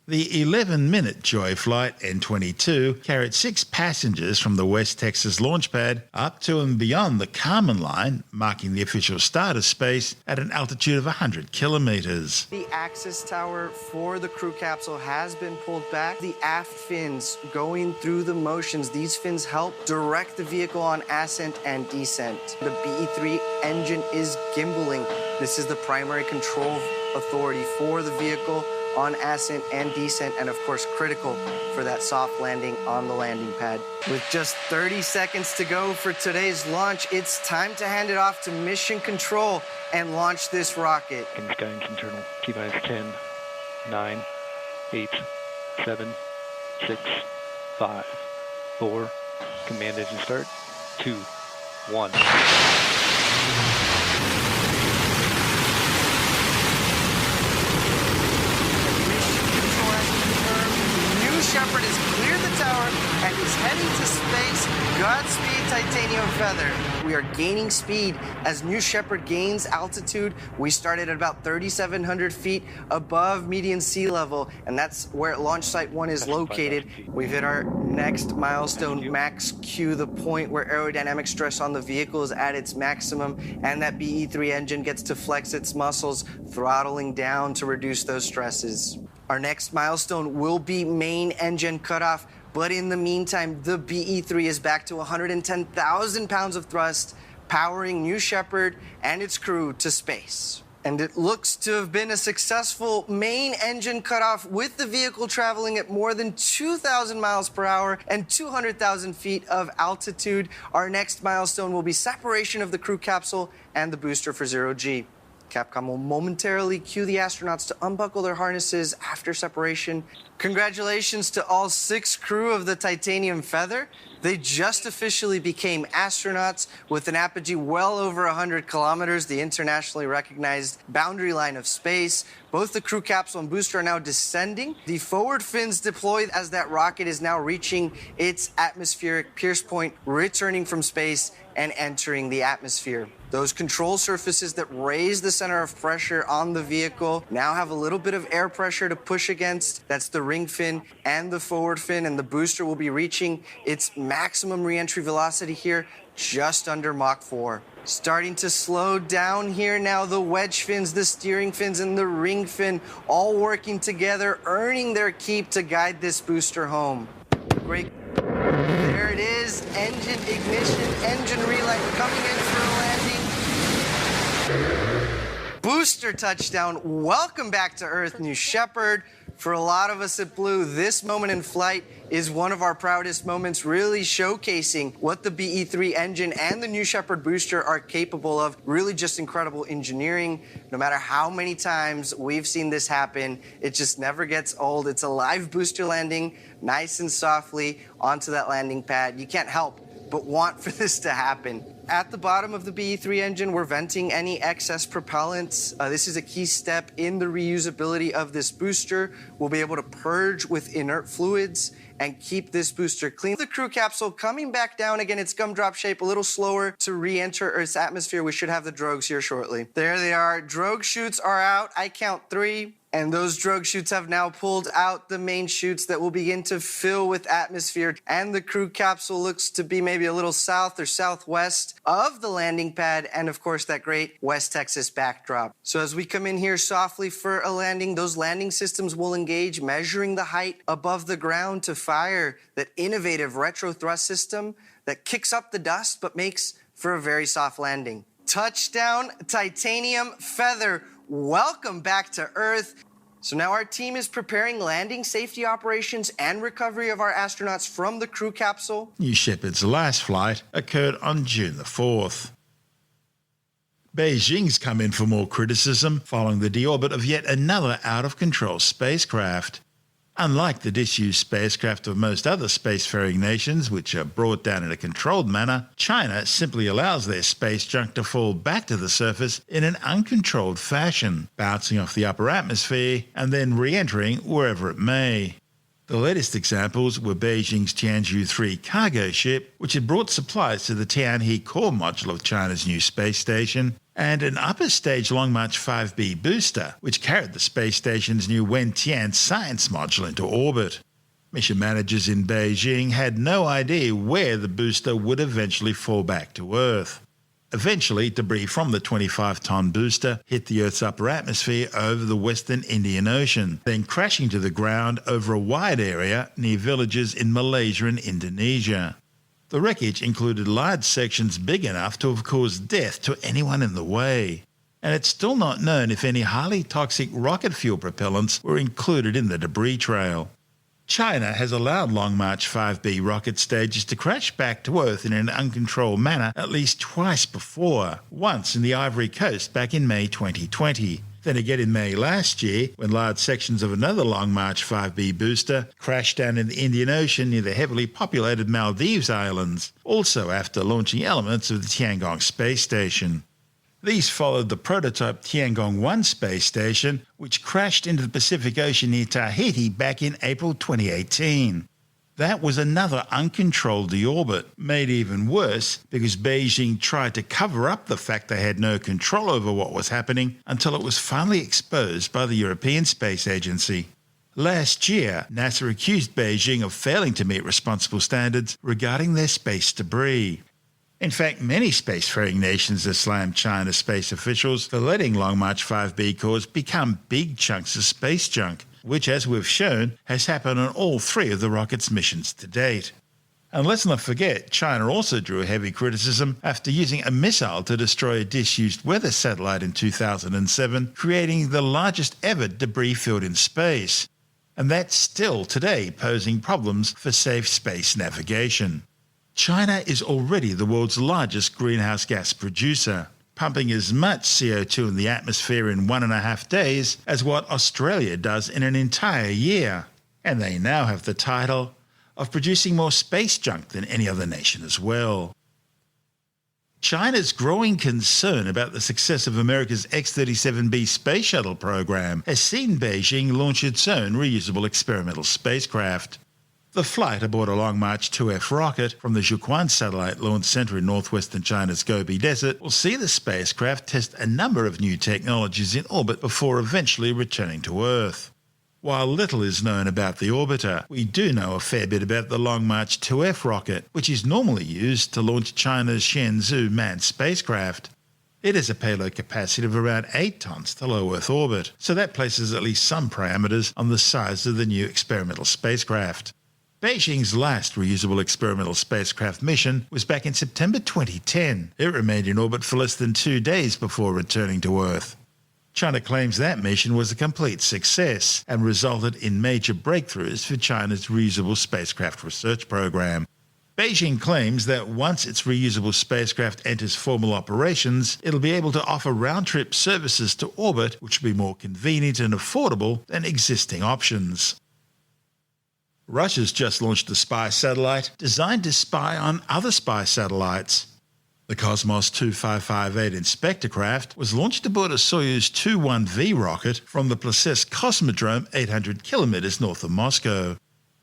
The 11-minute Joy Flight N22 carried 6 passengers from the West Texas launch pad up to and beyond the Kármán line, marking the official start of space at an altitude of 100 kilometers. The access tower for the crew capsule has been pulled back. The aft fins going through the motions, these fins help direct the vehicle on ascent and descent. The BE-3 engine is gimbaling. This is the primary control authority for the vehicle on ascent and descent, and of course critical for that soft landing on the landing pad. With just 30 seconds to go for today's launch, it's time to hand it off to mission control and launch this rocket. Sky engine journal, T-minus 10, 9, 8, 7, 6, 5, 4, command engine start, 2, 1. Shepard has cleared the tower and is heading to space. Godspeed titanium feather. We are gaining speed as New Shepard gains altitude. We started at about 3,700 feet above median sea level, and that's where Launch Site 1 is located. We've hit our next milestone, max Q, the point where aerodynamic stress on the vehicle is at its maximum, and that BE-3 engine gets to flex its muscles, throttling down to reduce those stresses. Our next milestone will be main engine cutoff, but in the meantime, the BE-3 is back to 110,000 pounds of thrust, powering New Shepard and its crew to space. And it looks to have been a successful main engine cutoff, with the vehicle traveling at more than 2,000 miles per hour and 200,000 feet of altitude. Our next milestone will be separation of the crew capsule and the booster for zero-G. Capcom will momentarily cue the astronauts to unbuckle their harnesses after separation. Congratulations to all 6 crew of the Titanium Feather. They just officially became astronauts with an apogee well over 100 kilometers, the internationally recognized boundary line of space. Both the crew capsule and booster are now descending. The forward fins deployed as that rocket is now reaching its atmospheric pierce point, returning from space and entering the atmosphere. Those control surfaces that raise the center of pressure on the vehicle now have a little bit of air pressure to push against. That's the ring fin and the forward fin, and the booster will be reaching its maximum re-entry velocity here just under Mach 4. Starting to slow down here now, the wedge fins, the steering fins, and the ring fin all working together, earning their keep to guide this booster home. Great. There it is, engine ignition, engine relay coming in for a landing. Booster touchdown. Welcome back to Earth, New Shepard. For a lot of us at Blue, this moment in flight is one of our proudest moments, really showcasing what the BE-3 engine and the New Shepard booster are capable of. Really just incredible engineering. No matter how many times we've seen this happen, it just never gets old. It's a live booster landing, nice and softly onto that landing pad. You can't help but want for this to happen. At the bottom of the BE-3 engine, we're venting any excess propellants. This is a key step in the reusability of this booster. We'll be able to purge with inert fluids and keep this booster clean. The crew capsule coming back down again, its gumdrop shape, a little slower to re-enter Earth's atmosphere. We should have the drogues here shortly. There they are. Drogue chutes are out. I count 3. And those drogue chutes have now pulled out the main chutes that will begin to fill with atmosphere. And the crew capsule looks to be maybe a little south or southwest of the landing pad. And of course, that great West Texas backdrop. So as we come in here softly for a landing, those landing systems will engage, measuring the height above the ground to fire that innovative retro thrust system that kicks up the dust but makes for a very soft landing. Touchdown, Titanium Feather. Welcome back to Earth. So now our team is preparing landing safety operations and recovery of our astronauts from the crew capsule. New Shepard's last flight occurred on June the 4th. Beijing's come in for more criticism following the deorbit of yet another out-of-control spacecraft. Unlike the disused spacecraft of most other spacefaring nations, which are brought down in a controlled manner, China simply allows their space junk to fall back to the surface in an uncontrolled fashion, bouncing off the upper atmosphere and then re-entering wherever it may. The latest examples were Beijing's Tianzhou-3 cargo ship, which had brought supplies to the Tianhe core module of China's new space station, and an upper-stage Long March 5B booster, which carried the space station's new Wentian science module into orbit. Mission managers in Beijing had no idea where the booster would eventually fall back to Earth. Eventually, debris from the 25-ton booster hit the Earth's upper atmosphere over the western Indian Ocean, then crashing to the ground over a wide area near villages in Malaysia and Indonesia. The wreckage included large sections big enough to have caused death to anyone in the way. And it's still not known if any highly toxic rocket fuel propellants were included in the debris trail. China has allowed Long March 5B rocket stages to crash back to Earth in an uncontrolled manner at least twice before, once in the Ivory Coast back in May 2020. Then again in May last year, when large sections of another Long March 5B booster crashed down in the Indian Ocean near the heavily populated Maldives Islands, also after launching elements of the Tiangong space station. These followed the prototype Tiangong-1 space station, which crashed into the Pacific Ocean near Tahiti back in April 2018. That was another uncontrolled deorbit, made even worse because Beijing tried to cover up the fact they had no control over what was happening until it was finally exposed by the European Space Agency. Last year, NASA accused Beijing of failing to meet responsible standards regarding their space debris. In fact, many spacefaring nations have slammed China's space officials for letting Long March 5B cores become big chunks of space junk, which, as we've shown, has happened on all three of the rocket's missions to date. And let's not forget, China also drew heavy criticism after using a missile to destroy a disused weather satellite in 2007, creating the largest ever debris field in space. And that's still today posing problems for safe space navigation. China is already the world's largest greenhouse gas producer, pumping as much CO2 in the atmosphere in 1.5 days as what Australia does in an entire year. And they now have the title of producing more space junk than any other nation as well. China's growing concern about the success of America's X-37B space shuttle program has seen Beijing launch its own reusable experimental spacecraft. The flight aboard a Long March 2F rocket from the Zhuquan Satellite Launch Center in northwestern China's Gobi Desert will see the spacecraft test a number of new technologies in orbit before eventually returning to Earth. While little is known about the orbiter, we do know a fair bit about the Long March 2F rocket, which is normally used to launch China's Shenzhou manned spacecraft. It has a payload capacity of around 8 tons to low Earth orbit, so that places at least some parameters on the size of the new experimental spacecraft. Beijing's last reusable experimental spacecraft mission was back in September 2010. It remained in orbit for less than 2 days before returning to Earth. China claims that mission was a complete success and resulted in major breakthroughs for China's reusable spacecraft research program. Beijing claims that once its reusable spacecraft enters formal operations, it'll be able to offer round-trip services to orbit which will be more convenient and affordable than existing options. Russia's just launched a spy satellite designed to spy on other spy satellites. The Cosmos 2558 Inspector craft was launched aboard a Soyuz 21V rocket from the Plesetsk Cosmodrome 800 kilometers north of Moscow.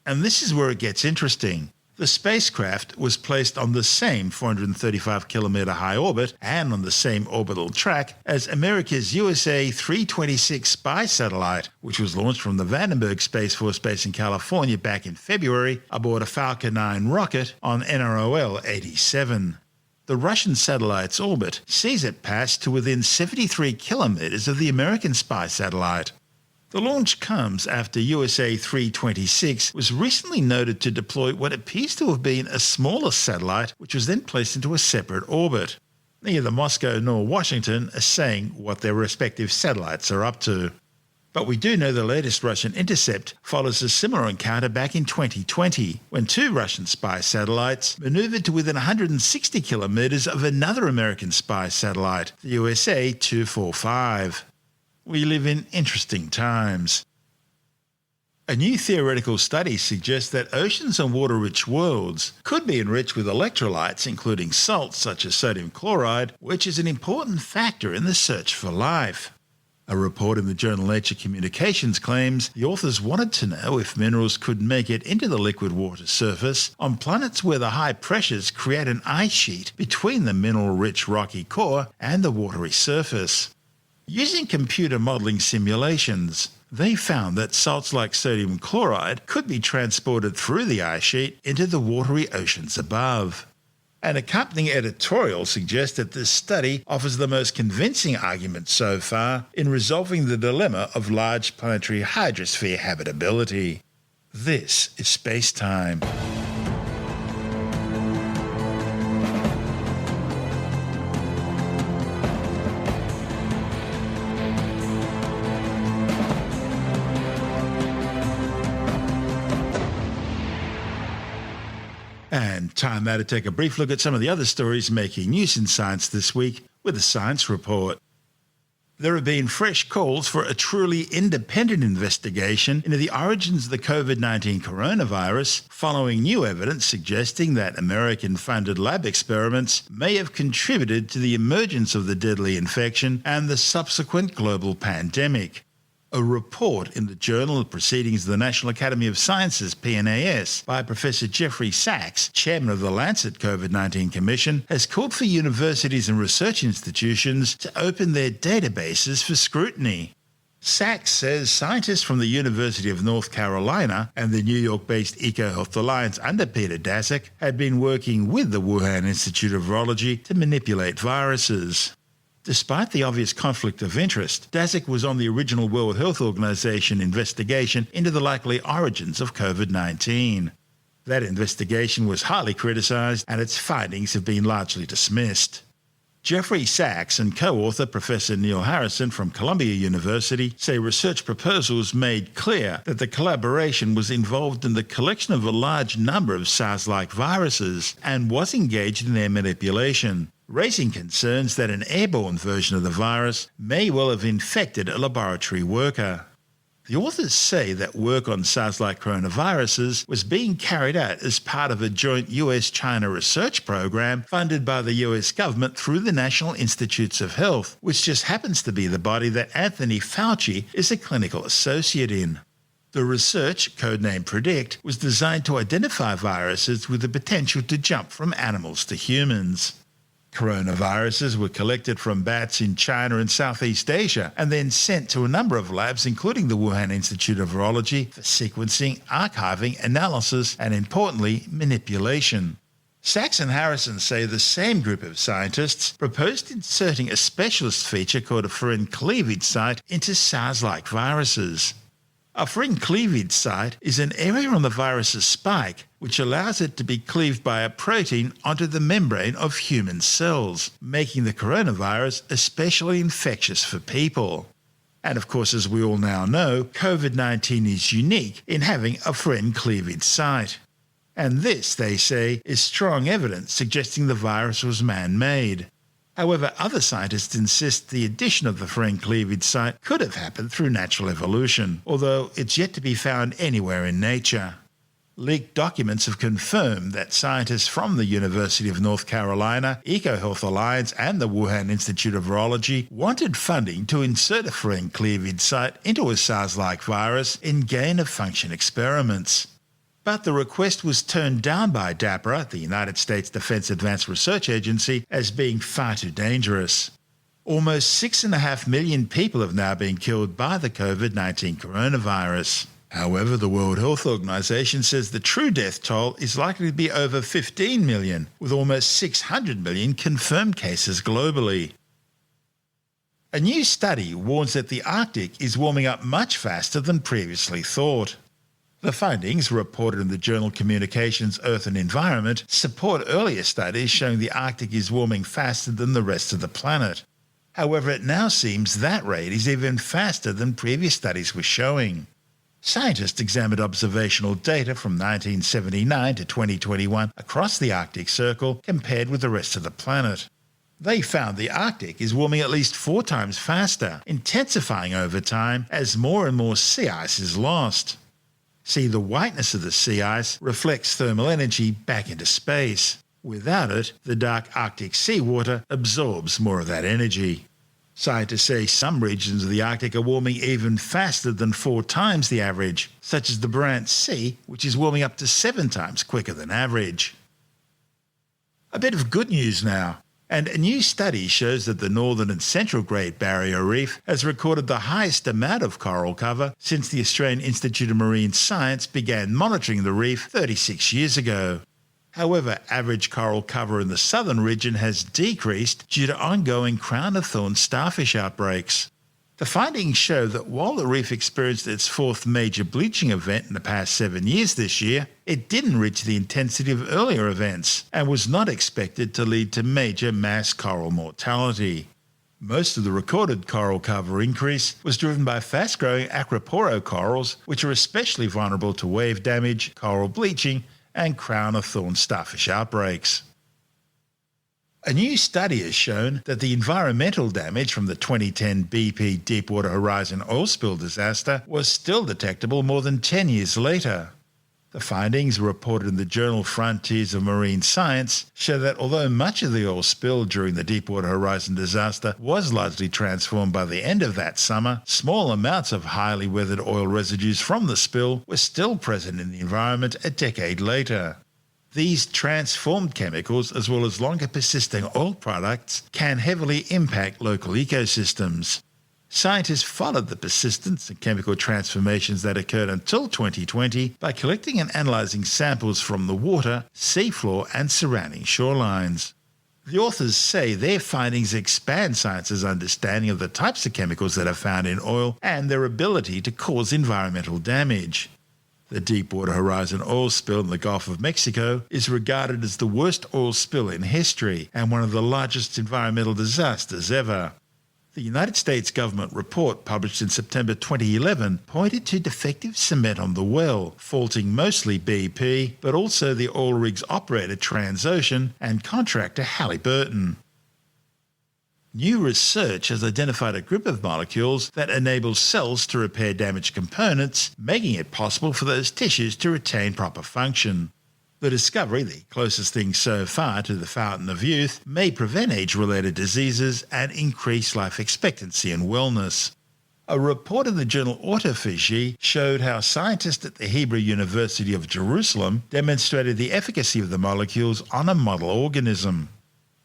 And this is where it gets interesting. The spacecraft was placed on the same 435-kilometer high orbit and on the same orbital track as America's USA 326 spy satellite, which was launched from the Vandenberg Space Force Base in California back in February aboard a Falcon 9 rocket on NROL 87. The Russian satellite's orbit sees it pass to within 73 kilometers of the American spy satellite. The launch comes after USA 326 was recently noted to deploy what appears to have been a smaller satellite, which was then placed into a separate orbit. Neither Moscow nor Washington are saying what their respective satellites are up to. But we do know the latest Russian intercept follows a similar encounter back in 2020, when 2 Russian spy satellites maneuvered to within 160 kilometers of another American spy satellite, the USA 245. We live in interesting times. A new theoretical study suggests that oceans and water-rich worlds could be enriched with electrolytes, including salts such as sodium chloride, which is an important factor in the search for life. A report in the journal Nature Communications claims the authors wanted to know if minerals could make it into the liquid water surface on planets where the high pressures create an ice sheet between the mineral-rich rocky core and the watery surface. Using computer modeling simulations, they found that salts like sodium chloride could be transported through the ice sheet into the watery oceans above. An accompanying editorial suggests that this study offers the most convincing argument so far in resolving the dilemma of large planetary hydrosphere habitability. This is Spacetime. And time now to take a brief look at some of the other stories making news in science this week with a science report. There have been fresh calls for a truly independent investigation into the origins of the COVID-19 coronavirus, following new evidence suggesting that American-funded lab experiments may have contributed to the emergence of the deadly infection and the subsequent global pandemic. A report in the Journal of Proceedings of the National Academy of Sciences, PNAS, by Professor Jeffrey Sachs, chairman of the Lancet COVID-19 Commission, has called for universities and research institutions to open their databases for scrutiny. Sachs says scientists from the University of North Carolina and the New York-based EcoHealth Alliance under Peter Daszak had been working with the Wuhan Institute of Virology to manipulate viruses. Despite the obvious conflict of interest, Daszak was on the original World Health Organization investigation into the likely origins of COVID-19. That investigation was highly criticized and its findings have been largely dismissed. Jeffrey Sachs and co-author Professor Neil Harrison from Columbia University say research proposals made clear that the collaboration was involved in the collection of a large number of SARS-like viruses and was engaged in their manipulation, raising concerns that an airborne version of the virus may well have infected a laboratory worker. The authors say that work on SARS-like coronaviruses was being carried out as part of a joint US-China research program funded by the US government through the National Institutes of Health, which just happens to be the body that Anthony Fauci is a clinical associate in. The research, codenamed PREDICT, was designed to identify viruses with the potential to jump from animals to humans. Coronaviruses were collected from bats in China and Southeast Asia and then sent to a number of labs, including the Wuhan Institute of Virology, for sequencing, archiving, analysis, and importantly, manipulation. Sachs and Harrison say the same group of scientists proposed inserting a specialist feature called a furin cleavage site into SARS-like viruses. A furin cleavage site is an area on the virus's spike which allows it to be cleaved by a protein onto the membrane of human cells, making the coronavirus especially infectious for people. And of course, as we all now know, COVID-19 is unique in having a furin cleavage site. And this, they say, is strong evidence suggesting the virus was man-made. However, other scientists insist the addition of the furin cleavage site could have happened through natural evolution, although it's yet to be found anywhere in nature. Leaked documents have confirmed that scientists from the University of North Carolina, EcoHealth Alliance, and the Wuhan Institute of Virology wanted funding to insert a furin cleavage site into a SARS-like virus in gain-of-function experiments. But the request was turned down by DAPRA, the United States Defense Advanced Research Agency, as being far too dangerous. Almost 6.5 million people have now been killed by the COVID-19 coronavirus. However, the World Health Organization says the true death toll is likely to be over 15 million, with almost 600 million confirmed cases globally. A new study warns that the Arctic is warming up much faster than previously thought. The findings, reported in the journal Communications, Earth and Environment, support earlier studies showing the Arctic is warming faster than the rest of the planet. However, it now seems that rate is even faster than previous studies were showing. Scientists examined observational data from 1979 to 2021 across the Arctic Circle compared with the rest of the planet. They found the Arctic is warming at least 4 times faster, intensifying over time as more and more sea ice is lost. See, the whiteness of the sea ice reflects thermal energy back into space. Without it, the dark Arctic seawater absorbs more of that energy. Scientists say some regions of the Arctic are warming even faster than 4 times the average, such as the Barents Sea, which is warming up to 7 times quicker than average. A bit of good news now. And a new study shows that the northern and central Great Barrier Reef has recorded the highest amount of coral cover since the Australian Institute of Marine Science began monitoring the reef 36 years ago. However, average coral cover in the southern region has decreased due to ongoing crown-of-thorns starfish outbreaks. The findings show that while the reef experienced its 4th major bleaching event in the past 7 years this year, it didn't reach the intensity of earlier events and was not expected to lead to major mass coral mortality. Most of the recorded coral cover increase was driven by fast-growing acroporo corals, which are especially vulnerable to wave damage, coral bleaching, and crown-of-thorns starfish outbreaks. A new study has shown that the environmental damage from the 2010 BP Deepwater Horizon oil spill disaster was still detectable more than 10 years later. The findings, reported in the journal Frontiers of Marine Science, show that although much of the oil spill during the Deepwater Horizon disaster was largely transformed by the end of that summer, small amounts of highly weathered oil residues from the spill were still present in the environment a decade later. These transformed chemicals, as well as longer persisting oil products, can heavily impact local ecosystems. Scientists followed the persistence and chemical transformations that occurred until 2020 by collecting and analysing samples from the water, seafloor and surrounding shorelines. The authors say their findings expand science's understanding of the types of chemicals that are found in oil and their ability to cause environmental damage. The Deepwater Horizon oil spill in the Gulf of Mexico is regarded as the worst oil spill in history and one of the largest environmental disasters ever. The United States government report published in September 2011 pointed to defective cement on the well, faulting mostly BP, but also the oil rig's operator Transocean and contractor Halliburton. New research has identified a group of molecules that enable cells to repair damaged components, making it possible for those tissues to retain proper function. The discovery, the closest thing so far to the fountain of youth, may prevent age-related diseases and increase life expectancy and wellness. A report in the journal Autophagy showed how scientists at the Hebrew University of Jerusalem demonstrated the efficacy of the molecules on a model organism.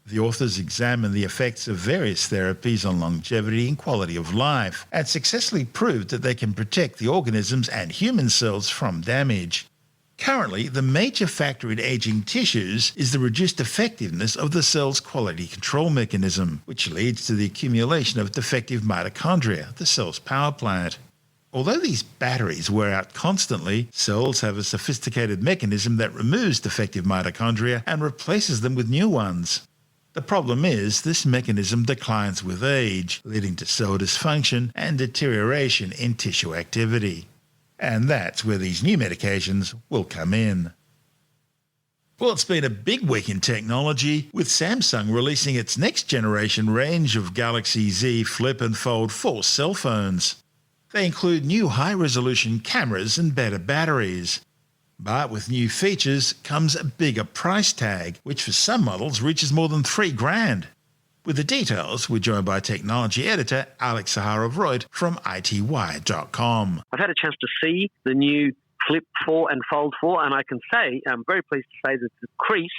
The authors examined the effects of various therapies on longevity and quality of life, and successfully proved that they can protect the organisms and human cells from damage. Currently, the major factor in aging tissues is the reduced effectiveness of the cell's quality control mechanism, which leads to the accumulation of defective mitochondria, the cell's power plant. Although these batteries wear out constantly, cells have a sophisticated mechanism that removes defective mitochondria and replaces them with new ones. The problem is, this mechanism declines with age, leading to cell dysfunction and deterioration in tissue activity. And that's where these new medications will come in. Well, it's been a big week in technology, with Samsung releasing its next generation range of Galaxy Z Flip and Fold 4 cell phones. They include new high-resolution cameras and better batteries. But with new features comes a bigger price tag, which for some models reaches more than $3,000. With the details, we're joined by technology editor Alex Zaharov-Reutt from ITWire.com. I've had a chance to see the new Flip 4 and Fold 4, and I can say, I'm very pleased to say that the crease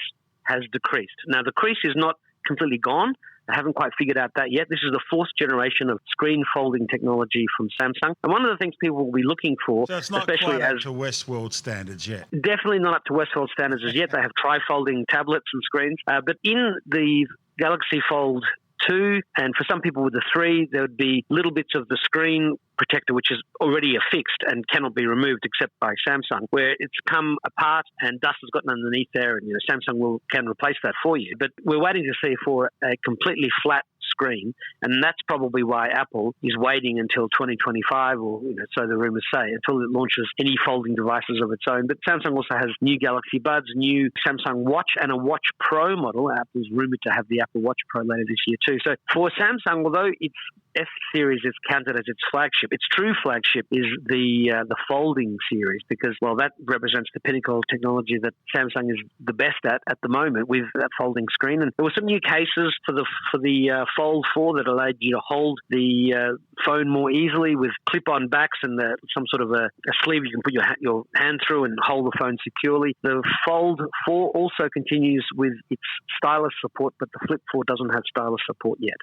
has decreased. Now, the crease is not completely gone. I haven't quite figured out that yet. This is the fourth generation of screen folding technology from Samsung. And one of the things people will be looking for, so it's not especially quite up to Westworld standards yet. Definitely not up to Westworld standards as yet. They have tri-folding tablets and screens. But in the Galaxy Fold 2, and for some people with the 3, there would be little bits of the screen protector which is already affixed and cannot be removed except by Samsung, where it's come apart and dust has gotten underneath there, and Samsung can replace that for you. But we're waiting to see for a completely flat screen, and that's probably why Apple is waiting until 2025, or so the rumors say, until it launches any folding devices of its own. But Samsung also has new Galaxy Buds, new Samsung Watch, and a Watch Pro model. Apple's rumored to have the Apple Watch Pro later this year too. So for Samsung, although its S series is counted as its flagship, its true flagship is the folding series, because, well, that represents the pinnacle of technology that Samsung is the best at the moment with that folding screen. And there were some new cases for the Fold 4 that allowed you to hold the phone more easily with clip-on backs and some sort of a sleeve you can put your hand through and hold the phone securely. The Fold 4 also continues with its stylus support, but the Flip 4 doesn't have stylus support yet.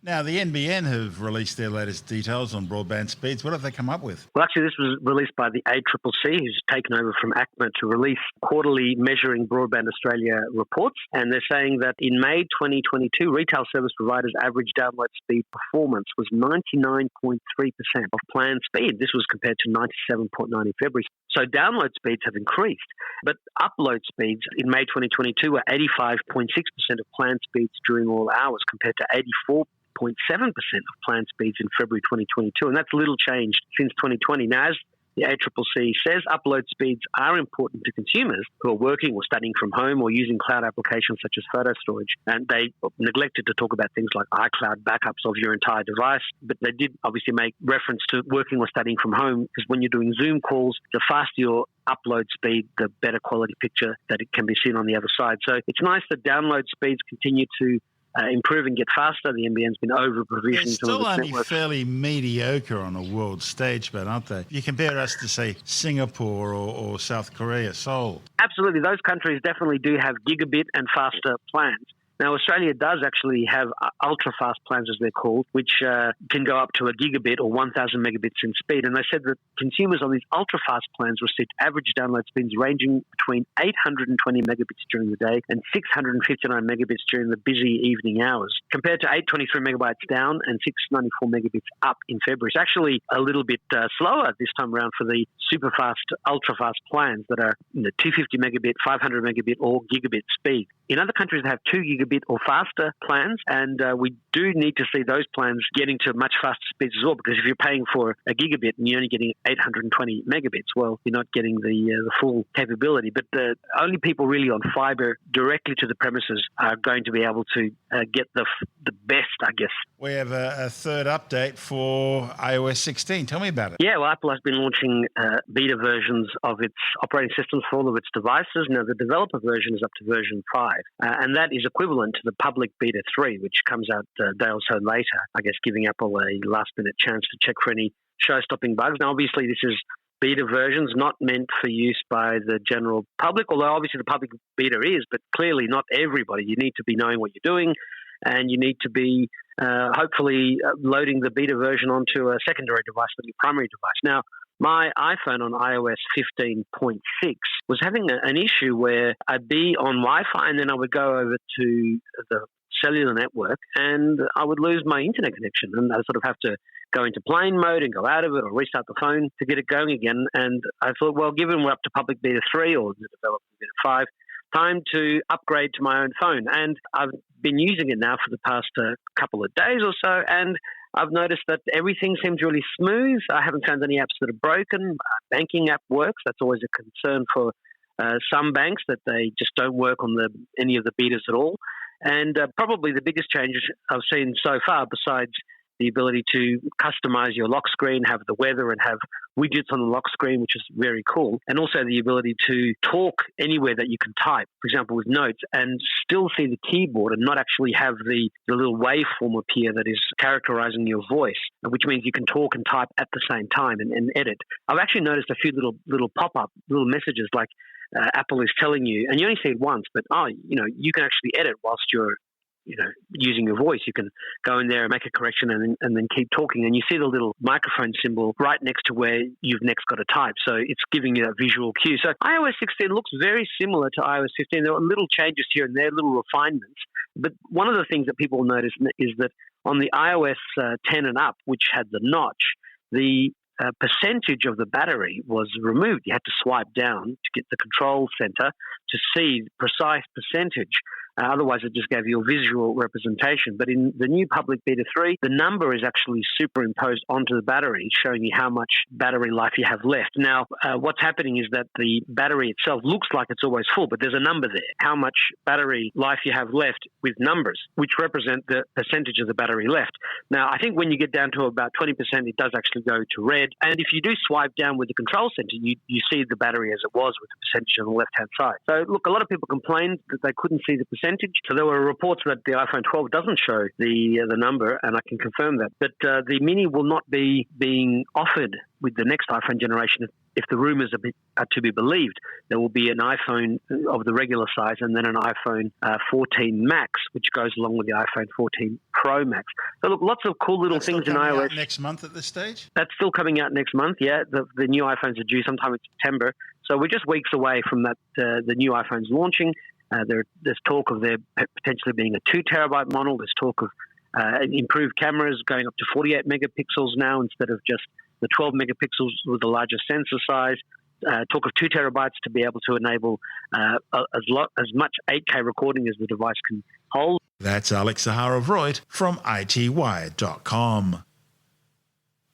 Now, the NBN have released their latest details on broadband speeds. What have they come up with? Well, actually, this was released by the ACCC, who's taken over from ACMA to release quarterly Measuring Broadband Australia reports. And they're saying that in May 2022, retail service providers' average download speed performance was 99.3% of planned speed. This was compared to 97.9% in February. So download speeds have increased. But upload speeds in May 2022 were 85.6% of planned speeds during all hours, compared to 84.7% of planned speeds in February 2022, and that's little changed since 2020. Now, as the ACCC says upload speeds are important to consumers who are working or studying from home or using cloud applications such as photo storage. And they neglected to talk about things like iCloud backups of your entire device, but they did obviously make reference to working or studying from home, because when you're doing Zoom calls, the faster your upload speed, the better quality picture that it can be seen on the other side. So it's nice that download speeds continue to improve and get faster. The NBN's been over-provisioning. They're still only fairly mediocre on a world stage, but aren't they? You compare us to, say, Singapore or South Korea, Seoul. Absolutely. Those countries definitely do have gigabit and faster plans. Now, Australia does actually have ultra-fast plans, as they're called, which can go up to a gigabit or 1,000 megabits in speed. And they said that consumers on these ultra-fast plans received average download speeds ranging between 820 megabits during the day and 659 megabits during the busy evening hours, compared to 823 megabytes down and 694 megabits up in February. It's actually a little bit slower this time around for the super-fast, ultra-fast plans that are 250 megabit, 500 megabit or gigabit speed. In other countries, they have 2 gigabit or faster plans, and we do need to see those plans getting to much faster speeds as well, because if you're paying for a gigabit and you're only getting 820 megabits, well, you're not getting the full capability. But the only people really on fibre directly to the premises are going to be able to get the best, I guess. We have a third update for iOS 16. Tell me about it. Yeah, well, Apple has been launching beta versions of its operating systems for all of its devices. Now, the developer version is up to version 5, and that is equivalent to the public beta 3, which comes out a day or so later, I guess, giving Apple a last-minute chance to check for any show-stopping bugs. Now, obviously, this is beta versions, not meant for use by the general public, although obviously the public beta is, but clearly not everybody. You need to be knowing what you're doing, and you need to be hopefully loading the beta version onto a secondary device, not your primary device. Now, my iPhone on iOS 15.6 was having an issue where I'd be on Wi-Fi and then I would go over to the cellular network and I would lose my internet connection, and I'd sort of have to go into plane mode and go out of it or restart the phone to get it going again. And I thought, well, given we're up to public beta 3 or the developer beta 5, time to upgrade to my own phone. And I've been using it now for the past couple of days or so, and I've noticed that everything seems really smooth. I haven't found any apps that are broken. Banking app works. That's always a concern for some banks, that they just don't work on any of the betas at all. And probably the biggest change I've seen so far, besides the ability to customize your lock screen, have the weather and have widgets on the lock screen, which is very cool, and also the ability to talk anywhere that you can type, for example, with notes, and still see the keyboard and not actually have the little waveform appear that is characterizing your voice, which means you can talk and type at the same time and edit. I've actually noticed a few little pop-up, little messages like Apple is telling you, and you only see it once, but you can actually edit whilst you're using your voice. You can go in there and make a correction and then keep talking. And you see the little microphone symbol right next to where you've next got to type. So it's giving you that visual cue. So iOS 16 looks very similar to iOS 15. There are little changes here and there, little refinements. But one of the things that people notice is that on the iOS 10 and up, which had the notch, the percentage of the battery was removed. You had to swipe down to get the control center to see precise percentage. Otherwise, it just gave you a visual representation. But in the new public beta 3, the number is actually superimposed onto the battery, showing you how much battery life you have left. Now, what's happening is that the battery itself looks like it's always full, but there's a number there, how much battery life you have left with numbers, which represent the percentage of the battery left. Now, I think when you get down to about 20%, it does actually go to red. And if you do swipe down with the control center, you see the battery as it was with the percentage on the left-hand side. So, look, a lot of people complained that they couldn't see the percentage. So there were reports that the iPhone 12 doesn't show the number, and I can confirm that. But the Mini will not be being offered with the next iPhone generation. If the rumors are to be believed, there will be an iPhone of the regular size and then an iPhone 14 Max, which goes along with the iPhone 14 Pro Max. So look, lots of cool little things in iOS. Out next month at this stage? That's still coming out next month, yeah. The new iPhones are due sometime in September. So we're just weeks away from that. The new iPhones launching. There's talk of there potentially being a 2 terabyte model. There's talk of improved cameras going up to 48 megapixels now instead of just the 12 megapixels with the larger sensor size. Talk of 2 terabytes to be able to enable as much 8K recording as the device can hold. That's Alex Zaharov-Reutt from ITWire.com.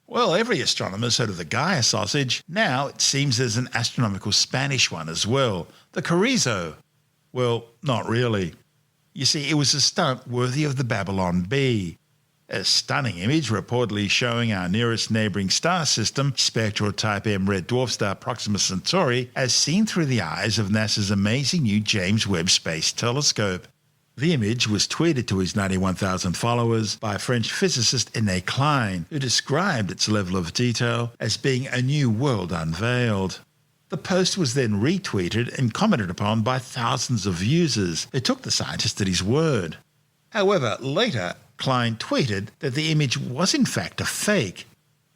Well, every astronomer's heard of the Gaia sausage. Now it seems there's an astronomical Spanish one as well, the chorizo. Well, not really. You see, it was a stunt worthy of the Babylon Bee. A stunning image reportedly showing our nearest neighbouring star system, spectral Type M red dwarf star Proxima Centauri, as seen through the eyes of NASA's amazing new James Webb Space Telescope. The image was tweeted to his 91,000 followers by French physicist Aimé Klein, who described its level of detail as being a new world unveiled. The post was then retweeted and commented upon by thousands of users who took the scientist at his word. However, later, Klein tweeted that the image was in fact a fake.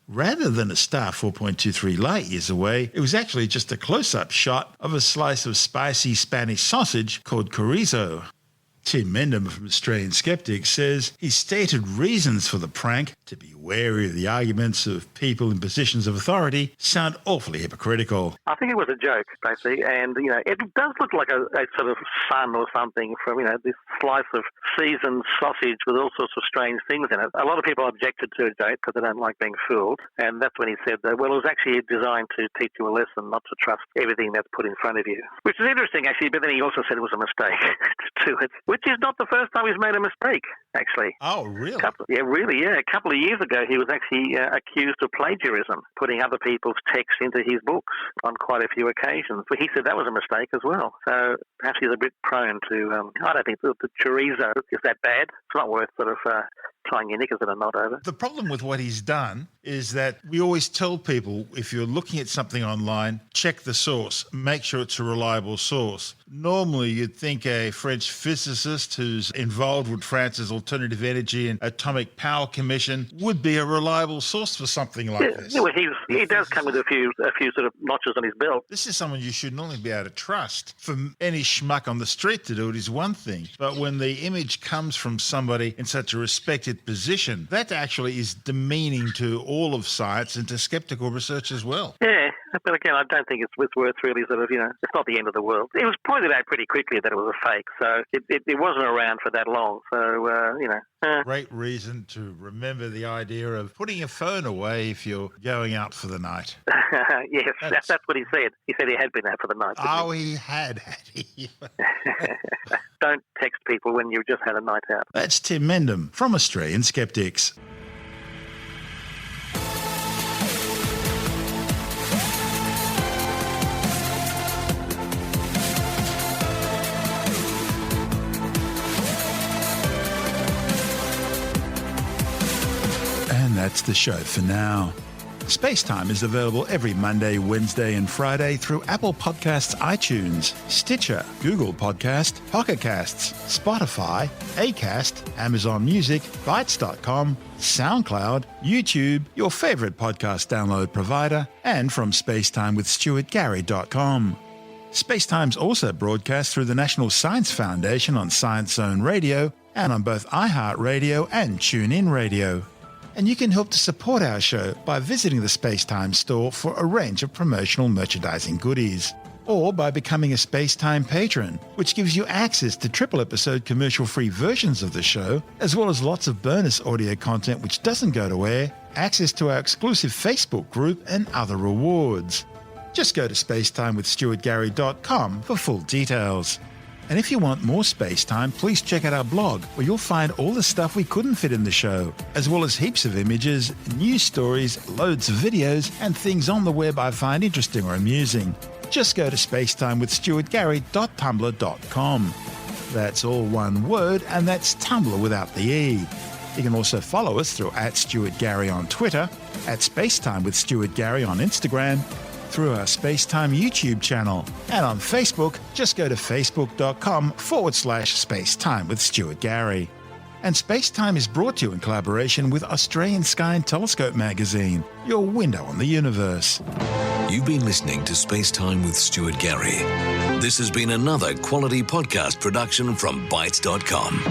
Rather than a star 4.23 light years away, it was actually just a close-up shot of a slice of spicy Spanish sausage called chorizo. Tim Mendham from Australian Skeptics says his stated reasons for the prank, to be wary of the arguments of people in positions of authority, sound awfully hypocritical. I think it was a joke, basically, and, it does look like a sort of sun or something from, this slice of seasoned sausage with all sorts of strange things in it. A lot of people objected to a joke because they don't like being fooled, and that's when he said that, well, it was actually designed to teach you a lesson, not to trust everything that's put in front of you. Which is interesting, actually, but then he also said it was a mistake to it, which is not the first time he's made a mistake, actually. Oh, really? A couple of years ago, he was actually accused of plagiarism, putting other people's texts into his books on quite a few occasions. But he said that was a mistake as well. So perhaps he's a bit prone to, I don't think the chorizo is that bad. It's not worth sort of tying your knickers in a knot over. The problem with what he's done is that we always tell people, if you're looking at something online, check the source, make sure it's a reliable source. Normally, you'd think a French physicist who's involved with France's Alternative Energy and Atomic Power Commission would be a reliable source for something like this. Well, he does come with a few sort of notches on his belt. This is someone you should normally be able to trust. For any schmuck on the street to do it is one thing, but when the image comes from somebody in such a respected position, that actually is demeaning to all of science and to skeptical research as well. Yeah, but again, I don't think it's worth really sort of, it's not the end of the world. It was pointed out pretty quickly that it was a fake, so it wasn't around for that long. So, Great reason to remember the idea of putting your phone away if you're going out for the night. Yes, that's what he said. He said he had been out for the night. Oh, he had he? Don't text people when you've just had a night out. That's Tim Mendham from Australian Skeptics. And that's the show for now. Spacetime is available every Monday, Wednesday and Friday through Apple Podcasts, iTunes, Stitcher, Google Podcast, Pocket Casts, Spotify, Acast, Amazon Music, Bytes.com, SoundCloud, YouTube, your favourite podcast download provider, and from spacetimewithstuart-gary.com. Spacetime's also broadcast through the National Science Foundation on Science Zone Radio and on both iHeartRadio and TuneIn Radio. And you can help to support our show by visiting the Spacetime store for a range of promotional merchandising goodies, or by becoming a Spacetime patron, which gives you access to triple-episode commercial-free versions of the show, as well as lots of bonus audio content which doesn't go to air, access to our exclusive Facebook group, and other rewards. Just go to spacetimewithstuart-gary.com for full details. And if you want more Spacetime, please check out our blog, where you'll find all the stuff we couldn't fit in the show, as well as heaps of images, news stories, loads of videos, and things on the web I find interesting or amusing. Just go to spacetimewithstuart-gary.tumblr.com. That's all one word, and that's Tumblr without the E. You can also follow us through @StuartGary on Twitter, @SpaceTimeWithStuartGary on Instagram, through our Spacetime YouTube channel, and on Facebook, just go to facebook.com/Spacetime with Stuart Gary. And Spacetime is brought to you in collaboration with Australian Sky and Telescope magazine, your window on the universe. You've been listening to Spacetime with Stuart Gary. This has been another quality podcast production from Bytes.com.